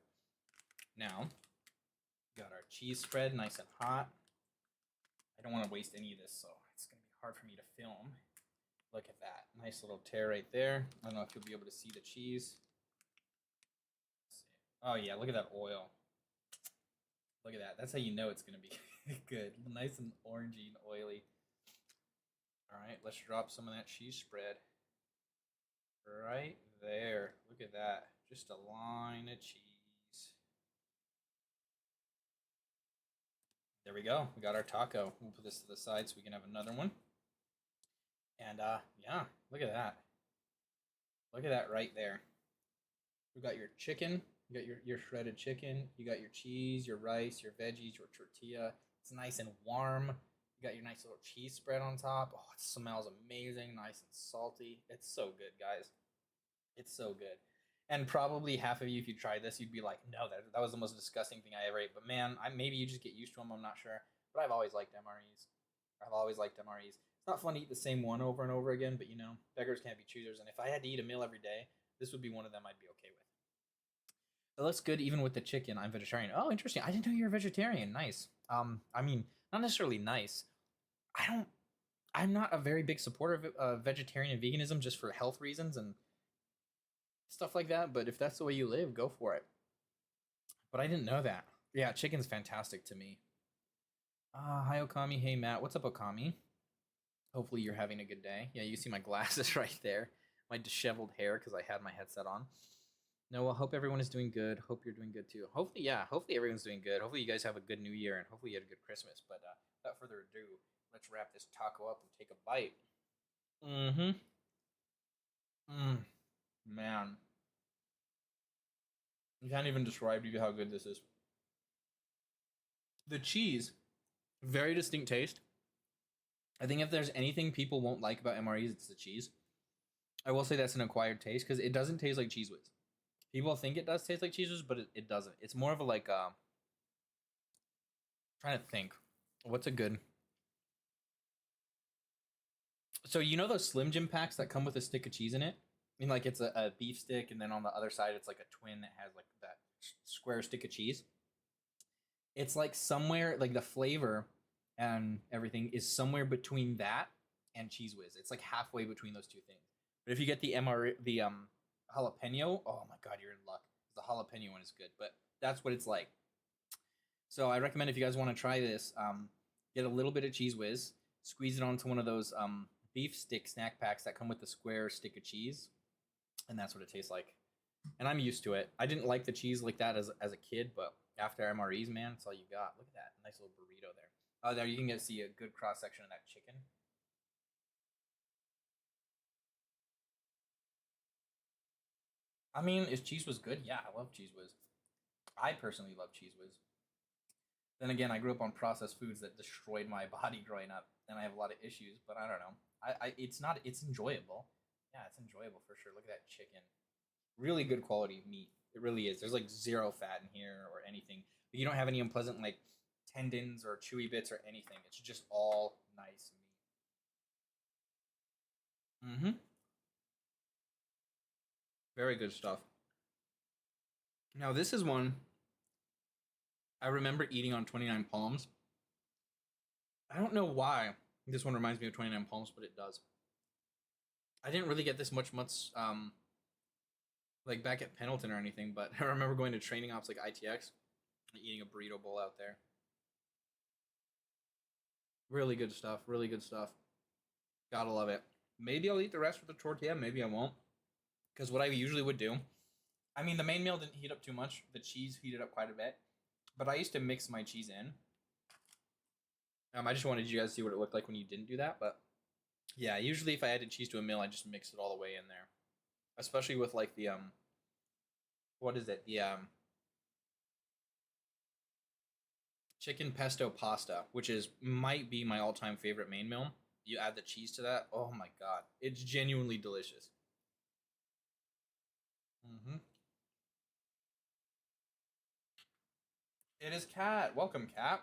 Now, got our cheese spread nice and hot. I don't want to waste any of this, so it's going to be hard for me to film. Look at that. Nice little tear right there. I don't know if you'll be able to see the cheese. Let's see. Oh, yeah, look at that oil. Look at that. That's how you know it's going to be good. Nice and orangey and oily. All right, let's drop some of that cheese spread right there. Look at that. Just a line of cheese. There we go. We got our taco. We'll put this to the side so we can have another one. And yeah, look at that. Look at that right there. We've got your chicken. You got your shredded chicken. You got your cheese, your rice, your veggies, your tortilla. It's nice and warm. You got your nice little cheese spread on top. Oh, it smells amazing, nice and salty. It's so good, guys. It's so good. And probably half of you, if you tried this, you'd be like, no, that was the most disgusting thing I ever ate. But man, maybe you just get used to them. I'm not sure. But I've always liked MREs. I've always liked MREs. It's not fun to eat the same one over and over again, but beggars can't be choosers. And if I had to eat a meal every day, this would be one of them I'd be okay with. It looks good even with the chicken. I'm vegetarian. Oh, interesting. I didn't know you're a vegetarian. Nice. I mean, not necessarily nice. I'm not a very big supporter of vegetarian and veganism just for health reasons and stuff like that. But if that's the way you live, go for it. But I didn't know that. Yeah, chicken's fantastic to me. Hi, Okami. Hey, Matt. What's up, Okami? Hopefully you're having a good day. Yeah, you see my glasses right there. My disheveled hair because I had my headset on. Noah, hope everyone is doing good. Hope you're doing good too. Hopefully everyone's doing good. Hopefully you guys have a good New Year and hopefully you had a good Christmas. But without further ado, let's wrap this taco up and take a bite. Man. I can't even describe to you how good this is. The cheese, very distinct taste. I think if there's anything people won't like about MREs, it's the cheese. I will say that's an acquired taste because it doesn't taste like Cheez Whiz. People think it does taste like Cheez Whiz, but it doesn't. It's more of a like, trying to think. What's a good... So you know those Slim Jim packs that come with a stick of cheese in it? I mean, like it's a beef stick, and then on the other side, it's like a twin that has like that square stick of cheese. It's like somewhere, like the flavor and everything is somewhere between that and Cheez Whiz. It's like halfway between those two things. But if you get the jalapeno, oh my god, you're in luck. The jalapeno one is good, but that's what it's like. So I recommend if you guys want to try this, get a little bit of Cheez Whiz, squeeze it onto one of those beef stick snack packs that come with the square stick of cheese, and that's what it tastes like. And I'm used to it. I didn't like the cheese like that as a kid, but after MREs, man, that's all you got. Look at that nice little burrito there. Oh, there you can see a good cross section of that chicken. I mean, is Cheez Whiz good? Yeah, I love Cheez Whiz. I personally love Cheez Whiz. Then again, I grew up on processed foods that destroyed my body growing up, and I have a lot of issues. But I don't know. It's enjoyable. Yeah, it's enjoyable for sure. Look at that chicken. Really good quality meat. It really is. There's like zero fat in here or anything. But you don't have any unpleasant like tendons or chewy bits or anything. It's just all nice meat. Very good stuff. Now this is one I remember eating on 29 Palms. I don't know why this one reminds me of 29 Palms, but it does. I didn't really get this much like back at Pendleton or anything, but I remember going to training ops like ITX and eating a burrito bowl out there. Really good stuff. Really good stuff. Gotta love it. Maybe I'll eat the rest with the tortilla. Maybe I won't. Because what I usually would do, I mean, the main meal didn't heat up too much. The cheese heated up quite a bit. But I used to mix my cheese in. I just wanted you guys to see what it looked like when you didn't do that. But yeah, usually if I added cheese to a meal, I just mix it all the way in there. Especially with like the, what is it? The chicken pesto pasta, which might be my all-time favorite main meal. You add the cheese to that. Oh my god. It's genuinely delicious. It is Kat. Welcome, Kat.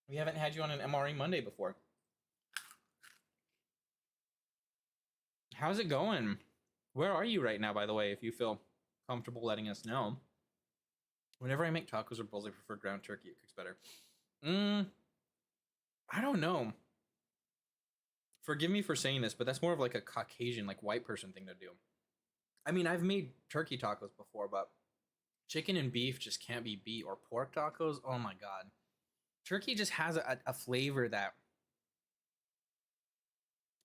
We haven't had you on an MRE Monday before. How's it going? Where are you right now, by the way, if you feel comfortable letting us know? Whenever I make tacos or bowls, I prefer ground turkey. It cooks better. I don't know. Forgive me for saying this, but that's more of like a Caucasian, like white person thing to do. I mean, I've made turkey tacos before, but chicken and beef just can't be beat. Or pork tacos, oh my god. Turkey just has a flavor that,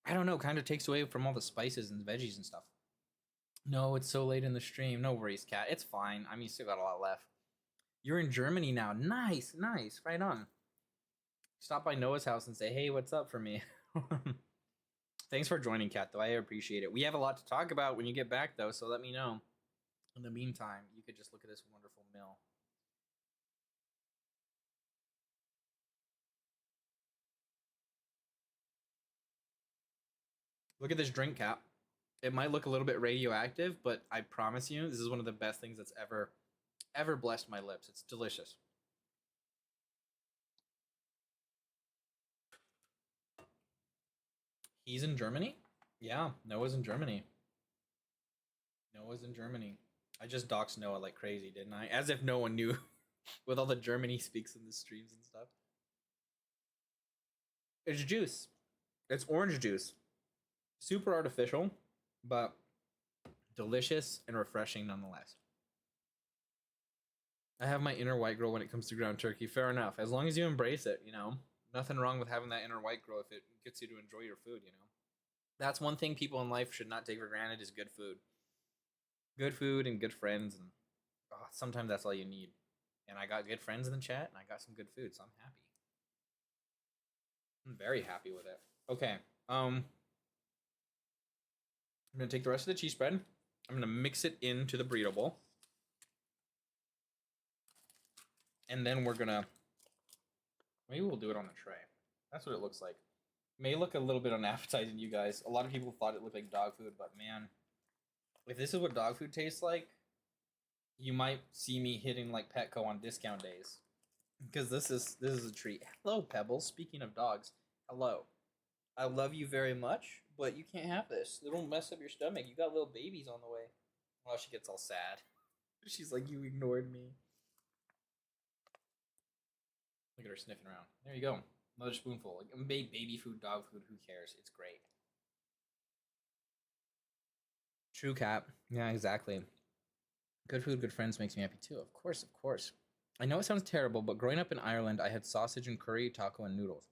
I don't know, kind of takes away from all the spices and veggies and stuff. No, it's so late in the stream. No worries, Kat. It's fine. I mean, you still got a lot left. You're in Germany now. Nice, nice. Right on. Stop by Noah's house and say, hey, what's up for me? Thanks for joining, Kat, though. I appreciate it. We have a lot to talk about when you get back, though, so let me know. In the meantime, you could just look at this wonderful meal. Look at this drink cap. It might look a little bit radioactive, but I promise you, this is one of the best things that's ever blessed my lips. It's delicious. He's in Germany? Yeah, Noah's in Germany. Noah's in Germany. I just doxed Noah like crazy, didn't I? As if no one knew with all the Germany speaks in the streams and stuff. It's juice. It's orange juice. Super artificial, but delicious and refreshing nonetheless. I have my inner white girl when it comes to ground turkey. Fair enough. As long as you embrace it, you know. Nothing wrong with having that inner white girl if it gets you to enjoy your food, you know. That's one thing people in life should not take for granted is good food. Good food and good friends, and sometimes that's all you need. And I got good friends in the chat, and I got some good food, so I'm happy. I'm very happy with it. Okay, I'm gonna take the rest of the cheese spread. I'm gonna mix it into the burrito bowl, and then we're gonna maybe we'll do it on a tray. That's what it looks like. May look a little bit unappetizing, you guys. A lot of people thought it looked like dog food, but man, if this is what dog food tastes like, you might see me hitting like Petco on discount days, because this is a treat. Hello, Pebbles. Speaking of dogs, hello. I love you very much, but you can't have this. It'll mess up your stomach. You got little babies on the way. Well, she gets all sad. She's like, you ignored me. Look at her sniffing around. There you go. Another spoonful. Like, baby food, dog food, who cares? It's great. True, Cat. Yeah, exactly. Good food, good friends makes me happy too. Of course, of course. I know it sounds terrible, but growing up in Ireland, I had sausage and curry, taco, and noodles.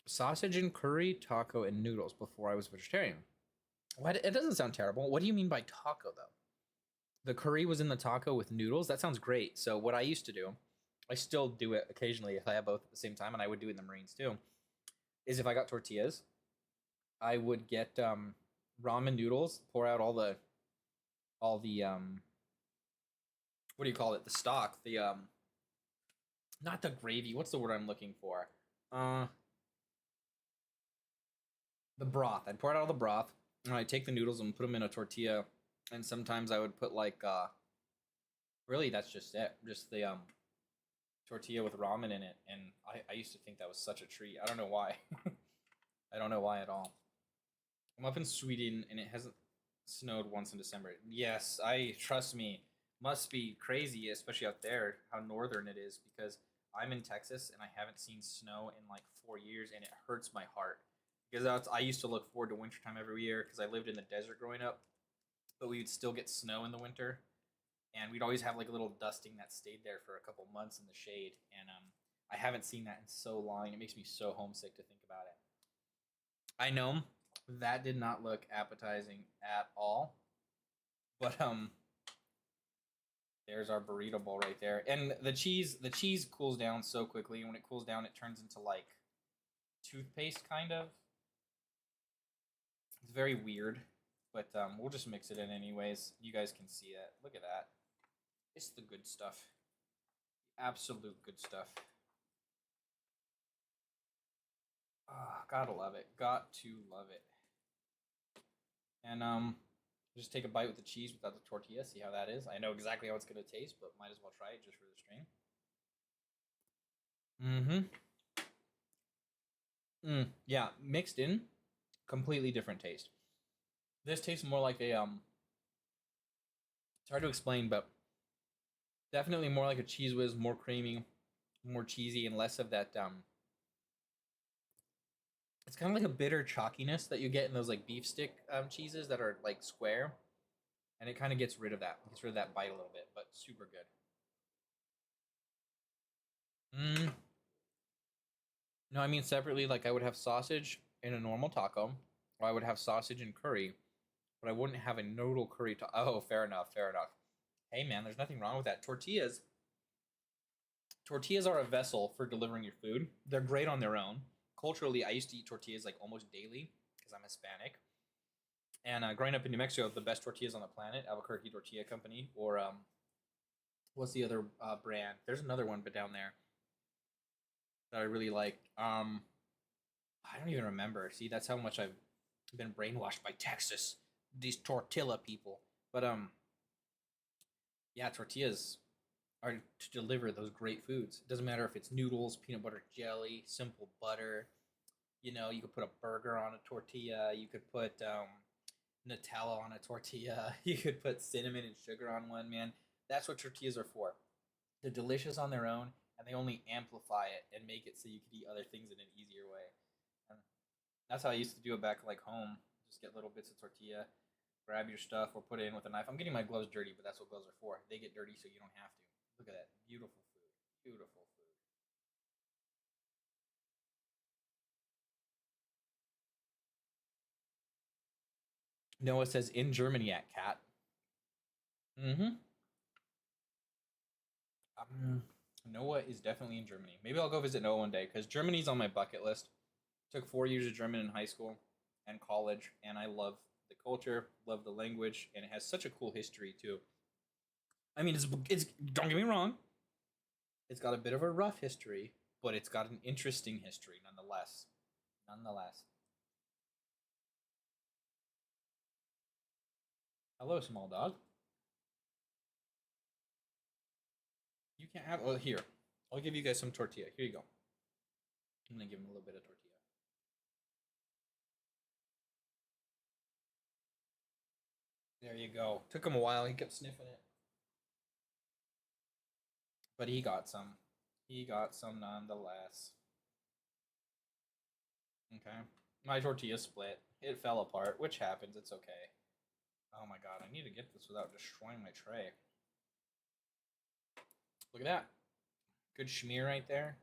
Sausage and curry, taco, and noodles before I was vegetarian. What? It doesn't sound terrible. What do you mean by taco, though? The curry was in the taco with noodles? That sounds great. So what I used to do, I still do it occasionally if I have both at the same time, and I would do it in the Marines too, is if I got tortillas, I would get ramen noodles, pour out all the what do you call it? The stock, the not the gravy. What's the word I'm looking for? The broth. I'd pour out all the broth, and I'd take the noodles and put them in a tortilla, and sometimes I would put like really that's just it, just the tortilla with ramen in it, and I used to think that was such a treat. I don't know why. I don't know why at all. I'm up in Sweden, and it hasn't snowed once in December. Yes, trust me, must be crazy, especially out there, how northern it is, because I'm in Texas, and I haven't seen snow in like 4 years, and it hurts my heart. Because I used to look forward to wintertime every year, because I lived in the desert growing up, but we would still get snow in the winter, and we'd always have like a little dusting that stayed there for a couple months in the shade, and I haven't seen that in so long, and it makes me so homesick to think about it. I know that did not look appetizing at all, but there's our burrito bowl right there, and the cheese cools down so quickly, and when it cools down, it turns into like toothpaste kind of. It's very weird, but we'll just mix it in anyways. You guys can see it. Look at that. It's the good stuff. Absolute good stuff. Ah, gotta love it. Got to love it. And just take a bite with the cheese without the tortilla. See how that is. I know exactly how it's gonna taste, but might as well try it just for the stream. Yeah, mixed in, completely different taste. This tastes more like a it's hard to explain, but definitely more like a Cheese Whiz, more creamy, more cheesy, and less of that it's kind of like a bitter chalkiness that you get in those like beef stick cheeses that are like square, and it kind of gets rid of that. Gets rid of that bite a little bit, but super good. No, I mean separately. Like I would have sausage in a normal taco, or I would have sausage and curry, but I wouldn't have a noodle curry. Oh, fair enough. Fair enough. Hey man, there's nothing wrong with that. Tortillas are a vessel for delivering your food. They're great on their own. Culturally, I used to eat tortillas like almost daily because I'm Hispanic. And growing up in New Mexico, the best tortillas on the planet, Albuquerque Tortilla Company, or what's the other brand? There's another one, but down there that I really like. I don't even remember. See, that's how much I've been brainwashed by Texas, these tortilla people. But yeah, tortillas are to deliver those great foods. It doesn't matter if it's noodles, peanut butter jelly, simple butter. You know, you could put a burger on a tortilla. You could put Nutella on a tortilla. You could put cinnamon and sugar on one, man. That's what tortillas are for. They're delicious on their own, and they only amplify it and make it so you could eat other things in an easier way. And that's how I used to do it back like home. Just get little bits of tortilla, grab your stuff, or put it in with a knife. I'm getting my gloves dirty, but that's what gloves are for. They get dirty so you don't have to. Look at that. Beautiful food. Beautiful food. Noah says in Germany at Cat. Mm-hmm. Noah is definitely in Germany. Maybe I'll go visit Noah one day because Germany's on my bucket list. Took 4 years of German in high school and college, and I love the culture, love the language, and it has such a cool history too. I mean, it's don't get me wrong, it's got a bit of a rough history, but it's got an interesting history nonetheless. Nonetheless. Hello, small dog. You can't have. Well, here, I'll give you guys some tortilla. Here you go. I'm gonna give him a little bit of tortilla. There you go. Took him a while. He kept sniffing it. But he got some. He got some nonetheless. Okay. My tortilla split. It fell apart, which happens. It's okay. Oh my god, I need to get this without destroying my tray. Look at that. Good schmear right there.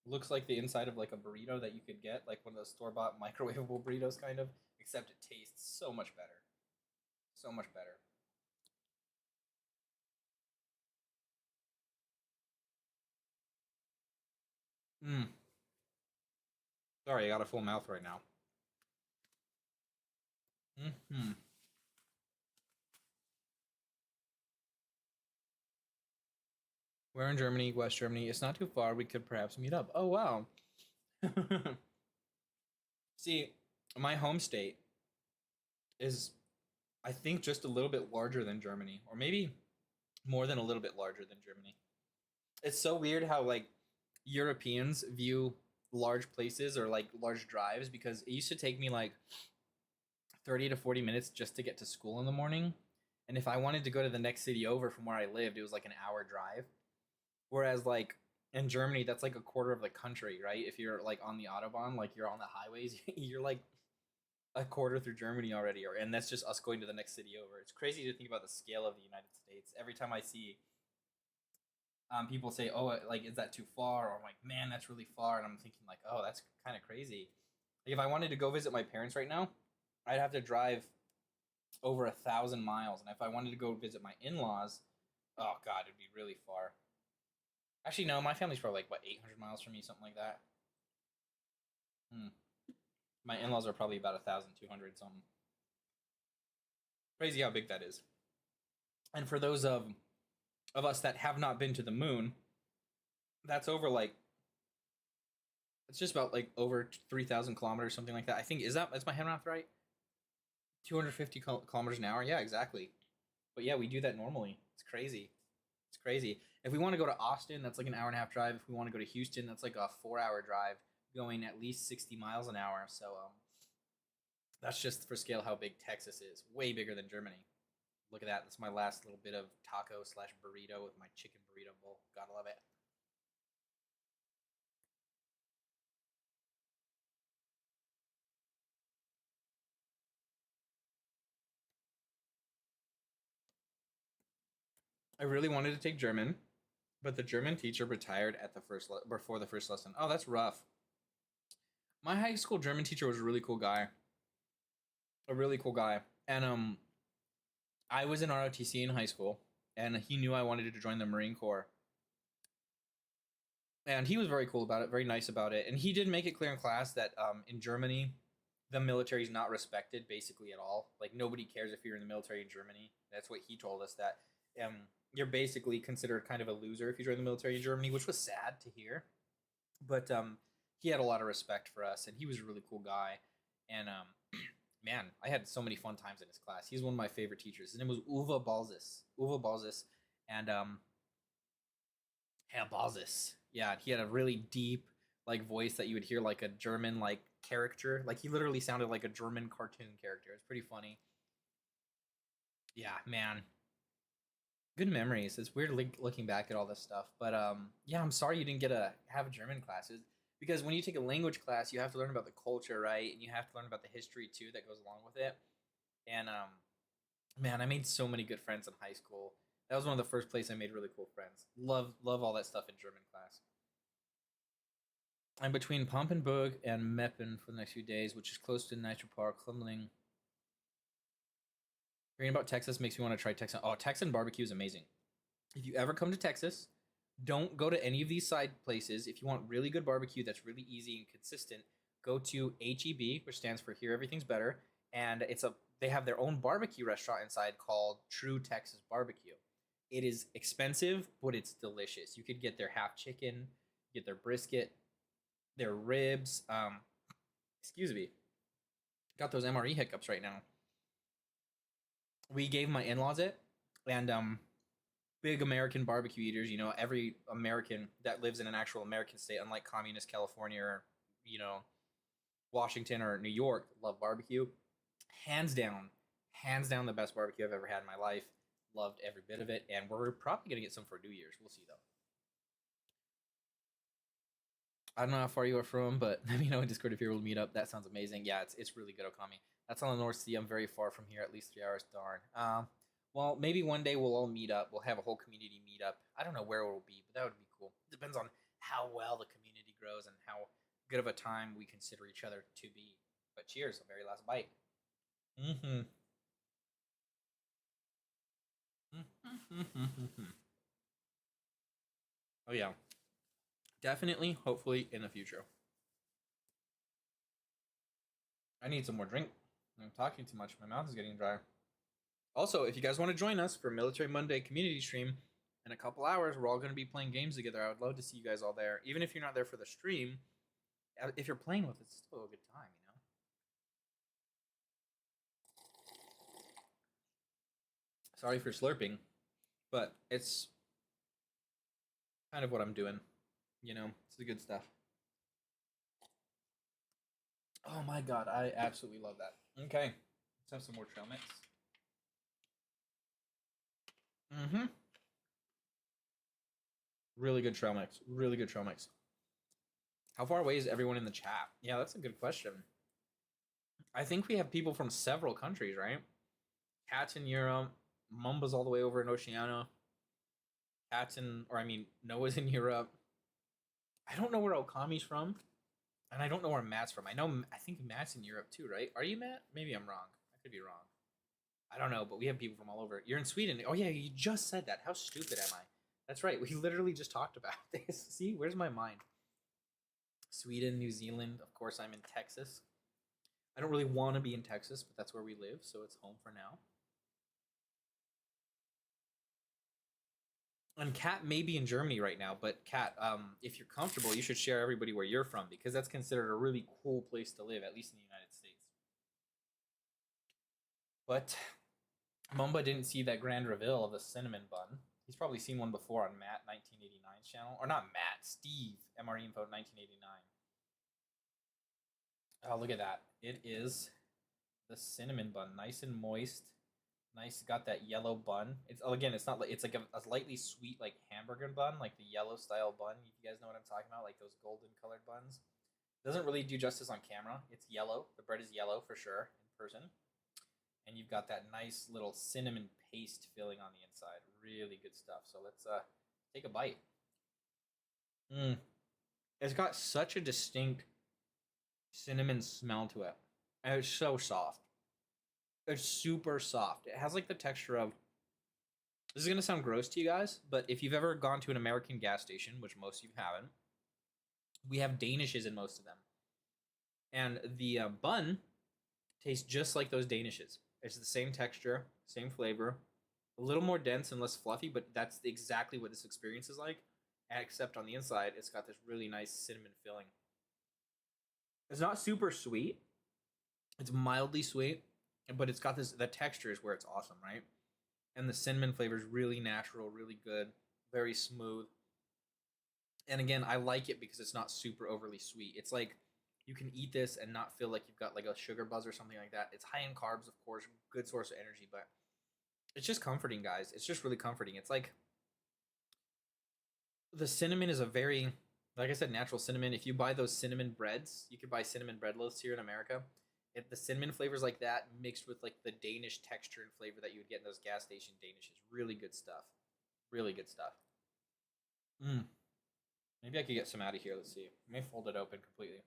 Looks like the inside of like a burrito that you could get, like one of those store-bought microwavable burritos kind of, except it tastes so much better. So much better. Mmm. Sorry, I got a full mouth right now. Mm-hmm. We're in Germany, West Germany. It's not too far. We could perhaps meet up. Oh, wow. See, my home state is, I think, just a little bit larger than Germany, or maybe more than a little bit larger than Germany. It's so weird how, like, Europeans view large places or, like, large drives because it used to take me, like, 30 to 40 minutes just to get to school in the morning. And if I wanted to go to the next city over from where I lived, it was like an hour drive. Whereas like in Germany, that's like a quarter of the country, right? If you're like on the Autobahn, like you're on the highways, you're like a quarter through Germany already, or and that's just us going to the next city over. It's crazy to think about the scale of the United States. Every time I see people say, "Oh, like is that too far?" or I'm like, "Man, that's really far," and I'm thinking like, "Oh, that's kind of crazy." Like, if I wanted to go visit my parents right now, I'd have to drive over 1,000 miles, and if I wanted to go visit my in-laws, oh god, it'd be really far. Actually, no, my family's probably like what 800 miles from me, something like that. Hmm. My in-laws are probably about 1,200 something. Crazy how big that is. And for those of us that have not been to the moon, that's over like it's just about like over 3,000 kilometers, something like that. I think is my head math right? 250 kilometers an hour. Yeah, exactly. But yeah, we do that normally. It's crazy. It's crazy. If we want to go to Austin, that's like an hour and a half drive. If we want to go to Houston, that's like a 4 hour drive, going at least 60 miles an hour. So that's just for scale how big Texas is. Way bigger than Germany. Look at that. That's my last little bit of taco slash burrito with my chicken burrito bowl. Gotta love it. I really wanted to take German, but the German teacher retired at the before the first lesson. Oh, that's rough. My high school German teacher was a really cool guy. A really cool guy. And I was in ROTC in high school, and he knew I wanted to join the Marine Corps. And he was very cool about it, very nice about it. And he did make it clear in class that in Germany, the military is not respected basically at all. Like nobody cares if you're in the military in Germany. That's what he told us, that you're basically considered kind of a loser if you join the military in Germany, which was sad to hear. But he had a lot of respect for us, and he was a really cool guy. And man, I had so many fun times in his class. He's one of my favorite teachers. His name was Uwe Balsis. Uwe Balsis, and yeah, Balsis. Yeah, he had a really deep like voice that you would hear like a German like character. Like he literally sounded like a German cartoon character. It's pretty funny. Yeah, man. Good memories. It's weird looking back at all this stuff. But yeah, I'm sorry you didn't get to have German classes, because when you take a language class, you have to learn about the culture, right? And you have to learn about the history too that goes along with it. And man, I made so many good friends in high school. That was one of the first places I made really cool friends. Love all that stuff in German class. I'm between Pompenburg and Meppen for the next few days, which is close to Nitro Park, Klumling. Hearing about Texas makes me want to try Texan. Oh, Texan barbecue is amazing. If you ever come to Texas, don't go to any of these side places. If you want really good barbecue that's really easy and consistent, go to HEB, which stands for Here Everything's Better, and they have their own barbecue restaurant inside called True Texas Barbecue. It is expensive, but it's delicious. You could get their half chicken, get their brisket, their ribs. Excuse me. Got those MRE hiccups right now. We gave my in-laws it, and big American barbecue eaters, every American that lives in an actual American state, unlike communist California or, Washington or New York, love barbecue. Hands down the best barbecue I've ever had in my life. Loved every bit of it, and we're probably going to get some for New Year's. We'll see, though. I don't know how far you are from, but let me know in Discord if you're able to meet up. That sounds amazing. Yeah, it's really good, Okami. That's on the North Sea. I'm very far from here, at least 3 hours. Darn. Well, maybe one day we'll all meet up. We'll have a whole community meet up. I don't know where it will be, but that would be cool. It depends on how well the community grows and how good of a time we consider each other to be. But cheers, a very last bite. Mm-hmm. Oh, yeah. Definitely, hopefully, in the future. I need some more drink. I'm talking too much. My mouth is getting dry. Also, if you guys want to join us for Military Monday community stream in a couple hours, we're all going to be playing games together. I would love to see you guys all there. Even if you're not there for the stream, if you're playing with us, it's still a good time, Sorry for slurping, but it's kind of what I'm doing. It's the good stuff. Oh my god, I absolutely love that. Okay, let's have some more trail mix. Mm-hmm. Really good trail mix. Really good trail mix. How far away is everyone in the chat? Yeah, that's a good question. I think we have people from several countries, right? Cat's in Europe. Mumba's all the way over in Oceania. Noah's in Europe. I don't know where Okami's from. And I don't know where Matt's from. I think Matt's in Europe too, right? Are you, Matt? Maybe I'm wrong. I could be wrong. I don't know, but we have people from all over. You're in Sweden. Oh, yeah, you just said that. How stupid am I? That's right. We literally just talked about this. See, where's my mind? Sweden, New Zealand. Of course, I'm in Texas. I don't really want to be in Texas, but that's where we live, so it's home for now. And Kat may be in Germany right now, but Kat, if you're comfortable, you should share everybody where you're from, because that's considered a really cool place to live, at least in the United States. But Mumba didn't see that grand reveal of the cinnamon bun. He's probably seen one before on Matt 1989's channel. Or not Matt, Steve, MRE Info 1989. Oh, look at that. It is the cinnamon bun. Nice and moist. Nice, got that yellow bun. It's not like, it's like a lightly sweet like hamburger bun, like the yellow style bun. If you guys know what I'm talking about, like those golden colored buns. Doesn't really do justice on camera. It's yellow. The bread is yellow for sure in person. And you've got that nice little cinnamon paste filling on the inside. Really good stuff. So let's take a bite. It's got such a distinct cinnamon smell to it. And it's so soft. It's super soft. It has like the texture of... This is going to sound gross to you guys, but if you've ever gone to an American gas station, which most of you haven't, we have Danishes in most of them. And the bun Tastes just like those Danishes. It's the same texture, same flavor, a little more dense and less fluffy, but that's exactly what this experience is like. Except on the inside, it's got this really nice cinnamon filling. It's not super sweet. It's mildly sweet, but it's got this. The texture is where it's awesome, right? And the cinnamon flavor is really natural, really good, very smooth. And again, I like it because it's not super overly sweet. It's like you can eat this and not feel like you've got like a sugar buzz or something like that. It's high in carbs, of course, good source of energy, but it's just comforting, guys. It's just really comforting. It's like the cinnamon is a very, like I said, natural cinnamon. If you buy those cinnamon breads, you could buy cinnamon bread loaves here in America. The cinnamon flavors like that mixed with like the Danish texture and flavor that you would get in those gas station Danishes. Really good stuff. Really good stuff. Mm. Maybe I could get some out of here. Let's see. Let me fold it open completely.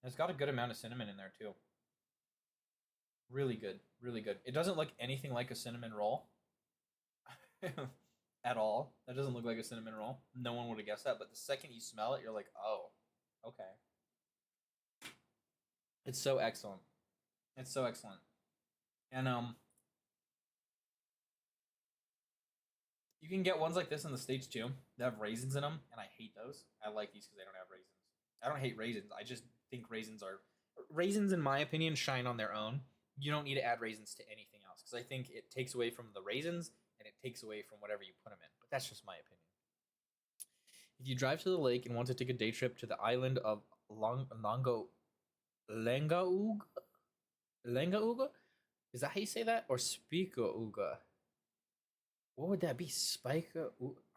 It's got a good amount of cinnamon in there too. Really good. Really good. It doesn't look anything like a cinnamon roll. At all. That doesn't look like a cinnamon roll. No one would have guessed that, but the second you smell it, you're like, oh, okay. It's so excellent. It's so excellent. And you can get ones like this in the States too. They have raisins in them, and I hate those. I like these because they don't have raisins. I don't hate raisins. I just think raisins, in my opinion, shine on their own. You don't need to add raisins to anything else because I think it takes away from the raisins and it takes away from whatever you put them in. But that's just my opinion. If you drive to the lake and want to take a day trip to the island of Langauga? Is that how you say that? Or Spikauga? What would that be? Spica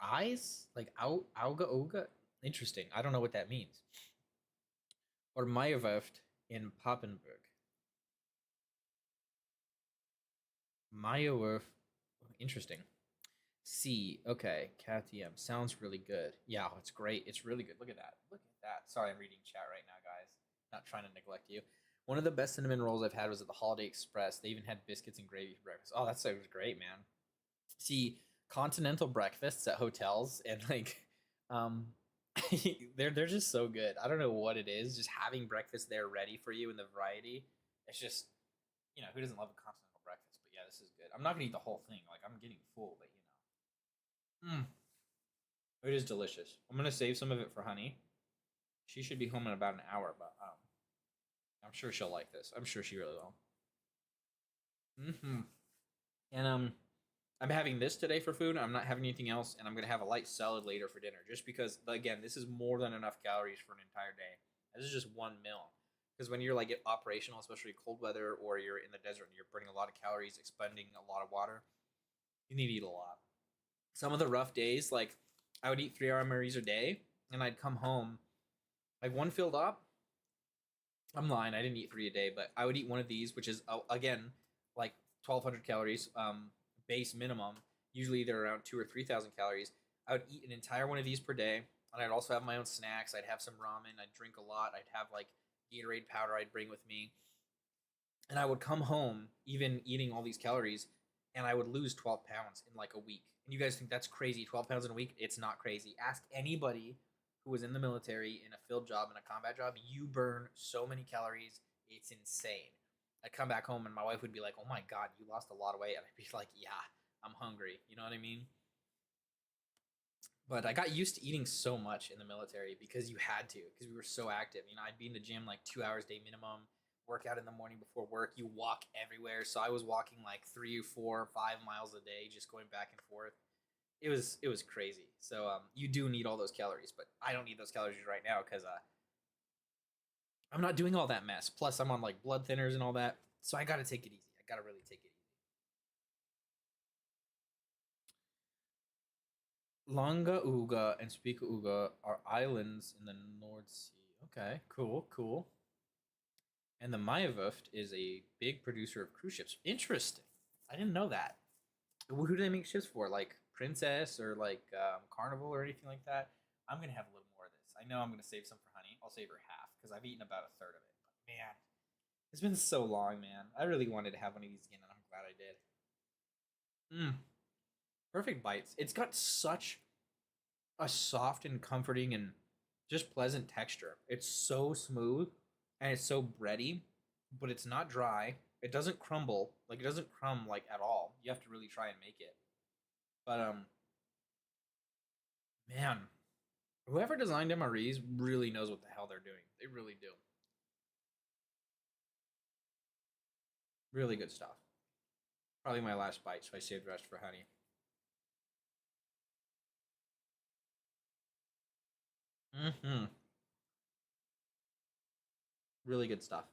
eyes? Like Auga Uga? Interesting. I don't know what that means. Or Meyerwerft in Papenburg. Meyerwerft. Interesting. C. Okay. KTM. Sounds really good. Yeah, it's great. It's really good. Look at that. Look at that. Sorry, I'm reading chat right now, guys. Not trying to neglect you. One of the best cinnamon rolls I've had was at the Holiday Express. They even had biscuits and gravy for breakfast. Oh, that sounds great, man. See, continental breakfasts at hotels and like they're just so good. I don't know what it is. Just having breakfast there ready for you and the variety. It's just, who doesn't love a continental breakfast? But yeah, this is good. I'm not gonna eat the whole thing. Like I'm getting full, but it is delicious. I'm gonna save some of it for Honey. She should be home in about an hour, but I'm sure she'll like this. I'm sure she really will. And I'm having this today for food. I'm not having anything else, and I'm gonna have a light salad later for dinner. Just because, again, this is more than enough calories for an entire day. This is just one meal. Because when you're like operational, especially cold weather, or you're in the desert and you're burning a lot of calories, expending a lot of water, you need to eat a lot. Some of the rough days, like I would eat 3-hour MREs a day, and I'd come home. Like one filled up. I'm lying. I didn't eat 3 a day, but I would eat one of these, which is again like 1,200 calories, base minimum. Usually they're around 2,000 or 3,000 calories. I would eat an entire one of these per day, and I'd also have my own snacks. I'd have some ramen. I'd drink a lot. I'd have like Gatorade powder I'd bring with me, and I would come home even eating all these calories, and I would lose 12 pounds in like a week. And you guys think that's crazy? 12 pounds in a week? It's not crazy. Ask anybody who was in the military, in a field job, in a combat job. You burn so many calories. It's insane. I'd come back home and my wife would be like, oh my God, you lost a lot of weight. And I'd be like, yeah, I'm hungry. You know what I mean? But I got used to eating so much in the military because you had to, because we were so active. I'd be in the gym like 2 hours a day minimum, work out in the morning before work. You walk everywhere. So I was walking like 3, 4, 5 miles a day, just going back and forth. It was crazy. So you do need all those calories, but I don't need those calories right now because I'm not doing all that mess. Plus, I'm on like blood thinners and all that. So I got to take it easy. I got to really take it easy. Langa Uga and Spika Uga are islands in the North Sea. Okay, cool. And the Mayavuft is a big producer of cruise ships. Interesting. I didn't know that. Who do they make ships for? Like Princess or like Carnival or anything like that? I'm going to have a little more of this. I know I'm going to save some for Honey. I'll save her half because I've eaten about a third of it. But man, it's been so long, man. I really wanted to have one of these again, and I'm glad I did. Perfect bites. It's got such a soft and comforting and just pleasant texture. It's so smooth and it's so bready, but it's not dry. It doesn't crumble. Like, it doesn't crumb, like, at all. You have to really try and make it. But, man, whoever designed MREs really knows what the hell they're doing. They really do. Really good stuff. Probably my last bite, so I saved the rest for honey. Mm-hmm. Really good stuff.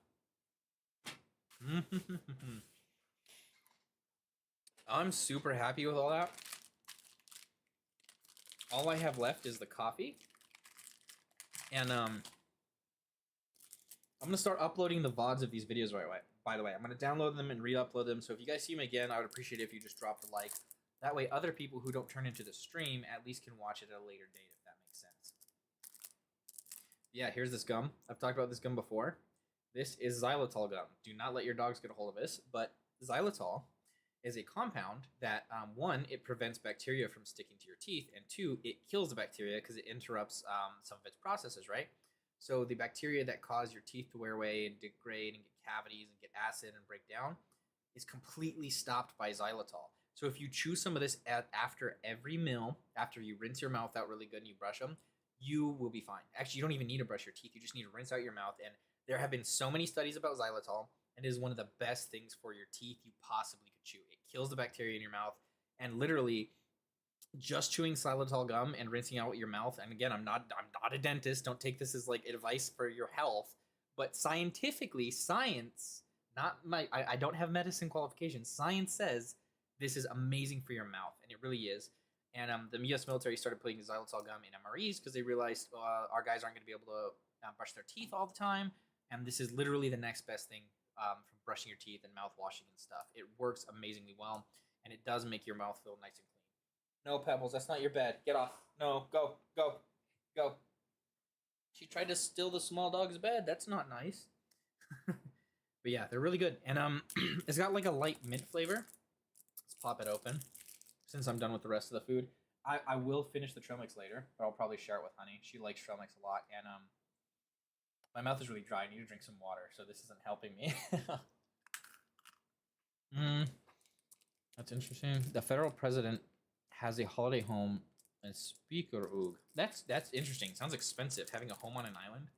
I'm super happy with all that. All I have left is the coffee. And I'm gonna start uploading the VODs of these videos right away. By the way, I'm gonna download them and re-upload them. So if you guys see them again, I would appreciate it if you just dropped a like. That way other people who don't turn into the stream at least can watch it at a later date, if that makes sense. Yeah, here's this gum. I've talked about this gum before. This is xylitol gum. Do not let your dogs get a hold of this, but xylitol is a compound that, one, it prevents bacteria from sticking to your teeth, and two, it kills the bacteria because it interrupts some of its processes, right? So the bacteria that cause your teeth to wear away and degrade and get cavities and get acid and break down is completely stopped by xylitol. So if you chew some of this after every meal, after you rinse your mouth out really good and you brush them, you will be fine. Actually, you don't even need to brush your teeth. You just need to rinse out your mouth. And there have been so many studies about xylitol, and it is one of the best things for your teeth you possibly could chew. It kills the bacteria in your mouth, and literally just chewing xylitol gum and rinsing out your mouth. And again, I'm not a dentist. Don't take this as like advice for your health, but scientifically, science, I don't have medicine qualifications. Science says this is amazing for your mouth, and it really is. And the U.S. military started putting xylitol gum in MREs because they realized our guys aren't going to be able to brush their teeth all the time. And this is literally the next best thing from brushing your teeth and mouth washing and stuff. It works amazingly well, and it does make your mouth feel nice and clean. No, Pebbles, that's not your bed. Get off. No, go, go, go. She tried to steal the small dog's bed. That's not nice. But yeah, they're really good. And it's got like a light mint flavor. Let's pop it open. Since I'm done with the rest of the food, I will finish the trail mix later, but I'll probably share it with Honey. She likes trail mix a lot, and my mouth is really dry. I need to drink some water, so this isn't helping me. That's interesting. The federal president has a holiday home in Speakeroog. That's interesting. Sounds expensive, having a home on an island.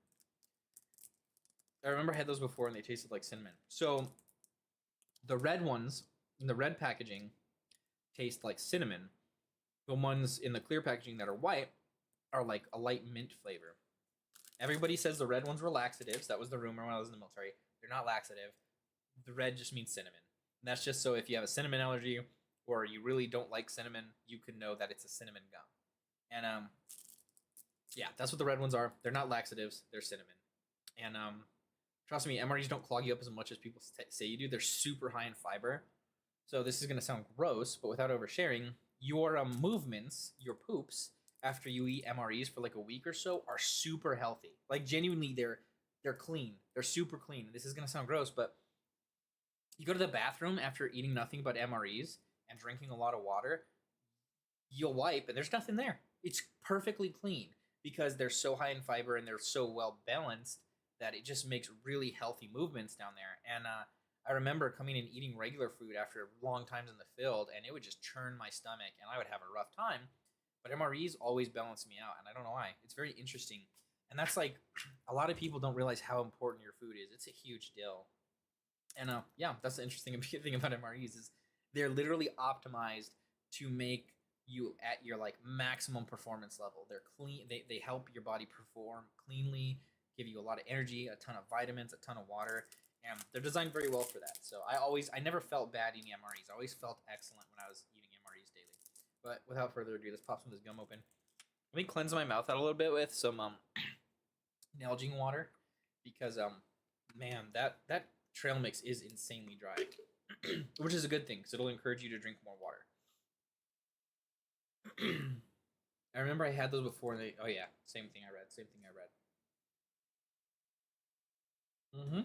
I remember I had those before, and they tasted like cinnamon. So the red ones, in the red packaging, taste like cinnamon. The ones in the clear packaging that are white are like a light mint flavor. Everybody says the red ones were laxatives. That was the rumor when I was in the military. They're not laxative. The red just means cinnamon. And that's just so if you have a cinnamon allergy or you really don't like cinnamon, you can know that it's a cinnamon gum. And yeah, that's what the red ones are. They're not laxatives. They're cinnamon. And trust me, MREs don't clog you up as much as people say you do. They're super high in fiber. So this is going to sound gross, but without oversharing, your movements, your poops, after you eat MREs for like a week or so are super healthy. Like genuinely, they're clean. They're super clean. This is going to sound gross, but you go to the bathroom after eating nothing but MREs and drinking a lot of water, you'll wipe and there's nothing there. It's perfectly clean because they're so high in fiber and they're so well balanced that it just makes really healthy movements down there. And I remember coming and eating regular food after long times in the field, and it would just churn my stomach, and I would have a rough time. But MREs always balance me out, and I don't know why. It's very interesting. And that's like, a lot of people don't realize how important your food is. It's a huge deal. And yeah, that's the interesting thing about MREs is they're literally optimized to make you at your like maximum performance level. They're clean. They help your body perform cleanly, give you a lot of energy, a ton of vitamins, a ton of water. And they're designed very well for that. So I never felt bad eating MREs. I always felt excellent when I was eating MREs daily. But without further ado, let's pop some of this gum open. Let me cleanse my mouth out a little bit with some Nalgene water. Because, man, that trail mix is insanely dry. Which is a good thing, because it'll encourage you to drink more water. I remember I had those before. And oh, yeah, same thing I read. Mm-hmm.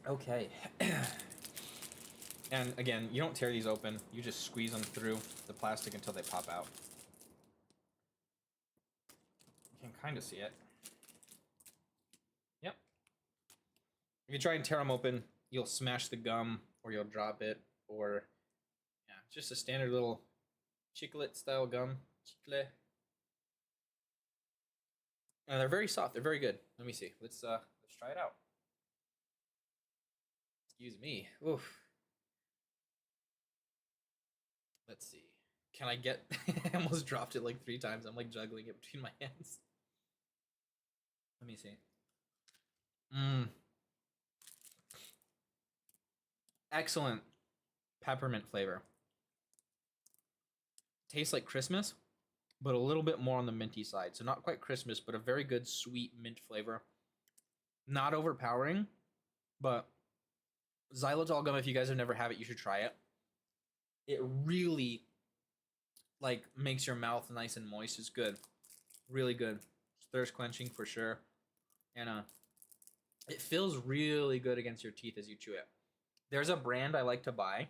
Okay. And again, you don't tear these open. You just squeeze them through the plastic until they pop out. You can kind of see it. If you try and tear them open, you'll smash the gum or you'll drop it, or yeah, just a standard little chiclet style gum. Chicle. And they're very soft. They're very good. Let me see. Let's try it out. Excuse me. Oof. Let's see. Can I get? I almost dropped it like 3 times. I'm like juggling it between my hands. Let me see. Excellent peppermint flavor. Tastes like Christmas, but a little bit more on the minty side. So not quite Christmas, but a very good sweet mint flavor. Not overpowering, but xylitol gum, if you guys have never had it, you should try it. It really like makes your mouth nice and moist. It's good. Really good. Thirst quenching for sure. And it feels really good against your teeth as you chew it. There's a brand I like to buy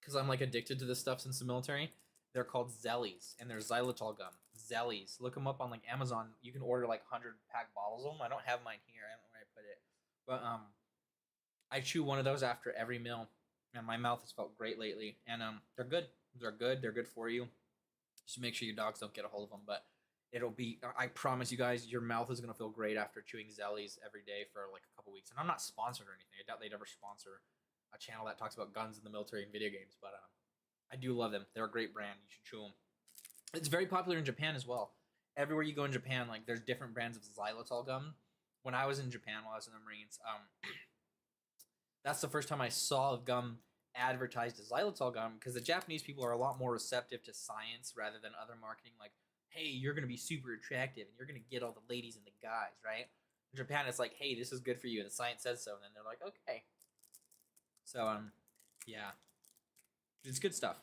because I'm like addicted to this stuff since the military. They're called Zellies, and they're xylitol gum. Zellies. Look them up on like Amazon. You can order like 100-pack bottles of them. I don't have mine here. I don't know where I put it. But I chew one of those after every meal, and my mouth has felt great lately. And they're good. They're good. They're good for you. Just make sure your dogs don't get a hold of them. But it'll be, I promise you guys, your mouth is going to feel great after chewing Zellies every day for like a couple weeks. And I'm not sponsored or anything. I doubt they'd ever sponsor a channel that talks about guns in the military and video games. But I do love them. They're a great brand. You should chew them. It's very popular in Japan as well. Everywhere you go in Japan, like there's different brands of xylitol gum. When I was in Japan, while I was in the Marines, that's the first time I saw gum advertised as xylitol gum, because the Japanese people are a lot more receptive to science rather than other marketing. Like, hey, you're going to be super attractive and you're going to get all the ladies and the guys, right? In Japan, it's like, hey, this is good for you, and the science says so. And then they're like, okay. So, yeah. It's good stuff.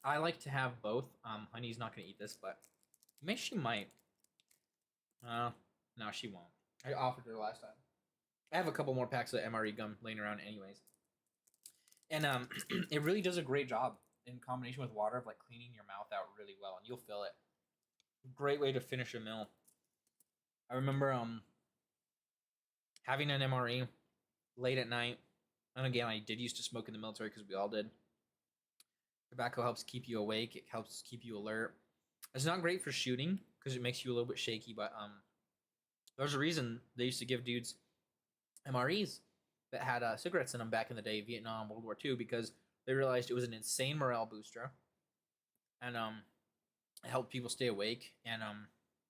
I like to have both. Honey's not going to eat this, but maybe she might. No, she won't. I offered her last time. I have a couple more packs of MRE gum laying around anyways. And it really does a great job in combination with water of like cleaning your mouth out really well, and you'll feel it. Great way to finish a meal. I remember having an MRE late at night. And again, I did used to smoke in the military because we all did. Tobacco helps keep you awake. It helps keep you alert. It's not great for shooting because it makes you a little bit shaky, but there's a reason they used to give dudes MREs that had cigarettes in them back in the day, Vietnam, World War II, because they realized it was an insane morale booster, and it helped people stay awake, and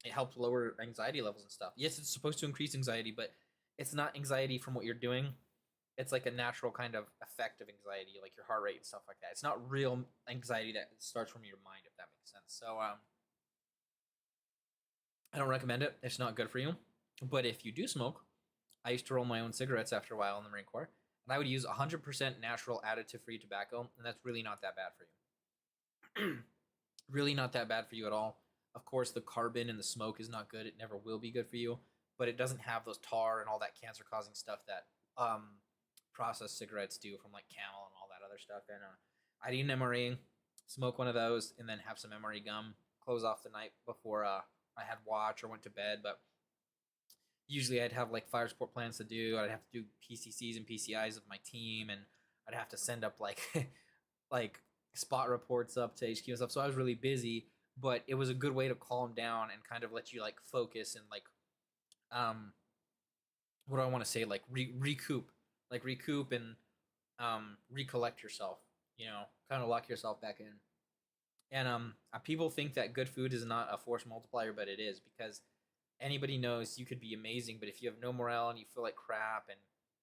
it helped lower anxiety levels and stuff. Yes, it's supposed to increase anxiety, but it's not anxiety from what you're doing. It's like a natural kind of effect of anxiety, like your heart rate and stuff like that. It's not real anxiety that starts from your mind, if that makes sense. So I don't recommend it. It's not good for you. But if you do smoke, I used to roll my own cigarettes after a while in the Marine Corps, and I would use 100% natural additive-free tobacco, and that's really not that bad for you. Really not that bad for you at all. Of course, the carbon in the smoke is not good. It never will be good for you, but it doesn't have those tar and all that cancer-causing stuff that processed cigarettes do from like Camel and all that other stuff. And I'd eat an MRE, smoke one of those, and then have some MRE gum, close off the night before I had watch or went to bed. But usually I'd have like fire support plans to do. I'd have to do PCCs and PCIs of my team, and I'd have to send up like like spot reports up to HQ and stuff. So I was really busy, but it was a good way to calm down and kind of let you like focus and like what do I want to say, like recoup and recollect yourself, you know, kind of lock yourself back in. And people think that good food is not a force multiplier, but it is, because anybody knows you could be amazing, but if you have no morale and you feel like crap and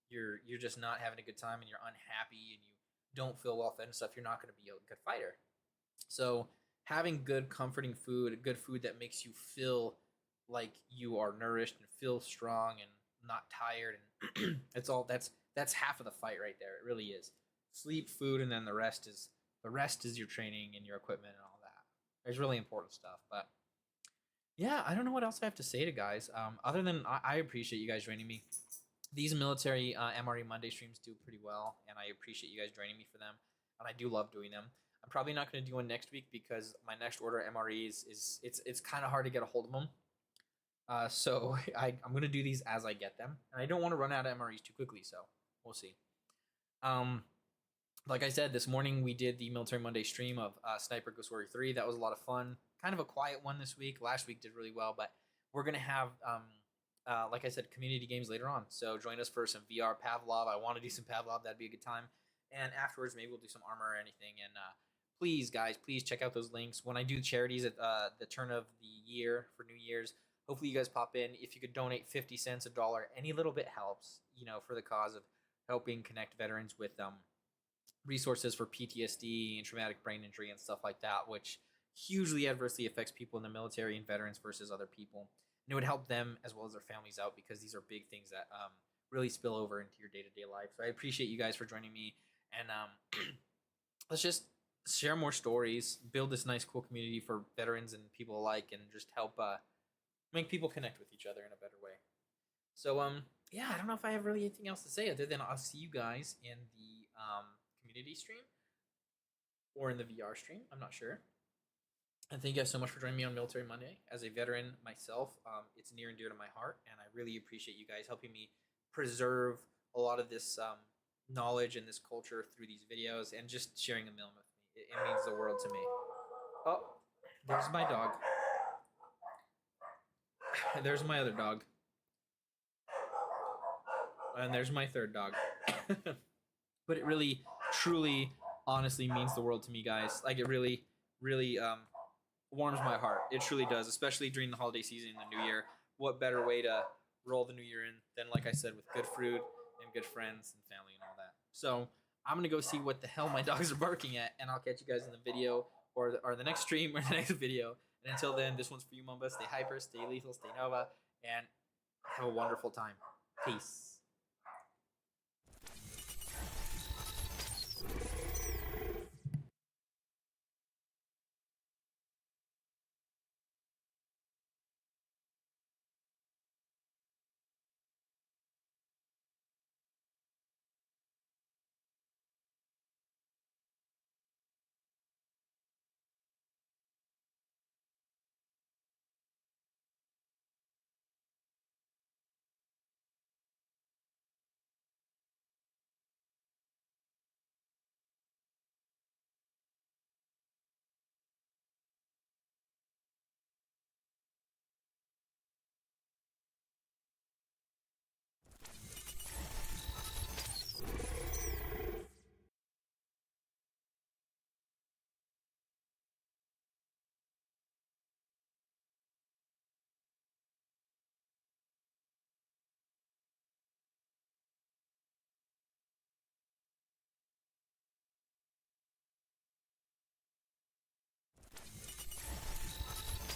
you're just not having a good time and you're unhappy and you don't feel well fed and stuff, you're not going to be a good fighter. So having good comforting food, good food that makes you feel like you are nourished and feel strong and not tired, and that's half of the fight right there. It really is. Sleep, food, and then the rest is your training and your equipment and all that. There's really important stuff. But yeah, I don't know what else I have to say to guys. Other than I appreciate you guys joining me. These military MRE Monday streams do pretty well, and I appreciate you guys joining me for them. And I do love doing them. I'm probably not going to do one next week because my next order of MREs it's kind of hard to get a hold of them. So I'm gonna do these as I get them, and I don't want to run out of MREs too quickly. So we'll see. Like I said, this morning we did the Military Monday stream of Sniper Ghost Warrior 3. That was a lot of fun. Kind of a quiet one this week. Last week did really well, but we're gonna have like I said, community games later on. So join us for some VR Pavlov. I want to do some Pavlov. That'd be a good time. And afterwards, maybe we'll do some armor or anything. And please, guys, please check out those links. When I do charities at the turn of the year for New Year's, hopefully you guys pop in. If you could donate 50 cents, $1, any little bit helps, for the cause of helping connect veterans with resources for PTSD and traumatic brain injury and stuff like that, which hugely adversely affects people in the military and veterans versus other people. And it would help them as well as their families out, because these are big things that really spill over into your day-to-day life. So I appreciate you guys for joining me, and let's just share more stories, build this nice, cool community for veterans and people alike, and just help make people connect with each other in a better way. So yeah, I don't know if I have really anything else to say other than I'll see you guys in the community stream or in the VR stream. I'm not sure. And thank you guys so much for joining me on Military Monday. As a veteran myself, it's near and dear to my heart, and I really appreciate you guys helping me preserve a lot of this knowledge and this culture through these videos, and just sharing a meal with me. It means the world to me. Oh, there's my dog. There's my other dog. And there's my third dog. But it really, truly, honestly means the world to me, guys. Like, it really, really warms my heart. It truly does, especially during the holiday season and the new year. What better way to roll the new year in than, like I said, with good food and good friends and family and all that. So I'm going to go see what the hell my dogs are barking at, and I'll catch you guys in the video or the next stream or the next video. And until then, this one's for you, Mamba. Stay hyper, stay lethal, stay Nova, and have a wonderful time. Peace.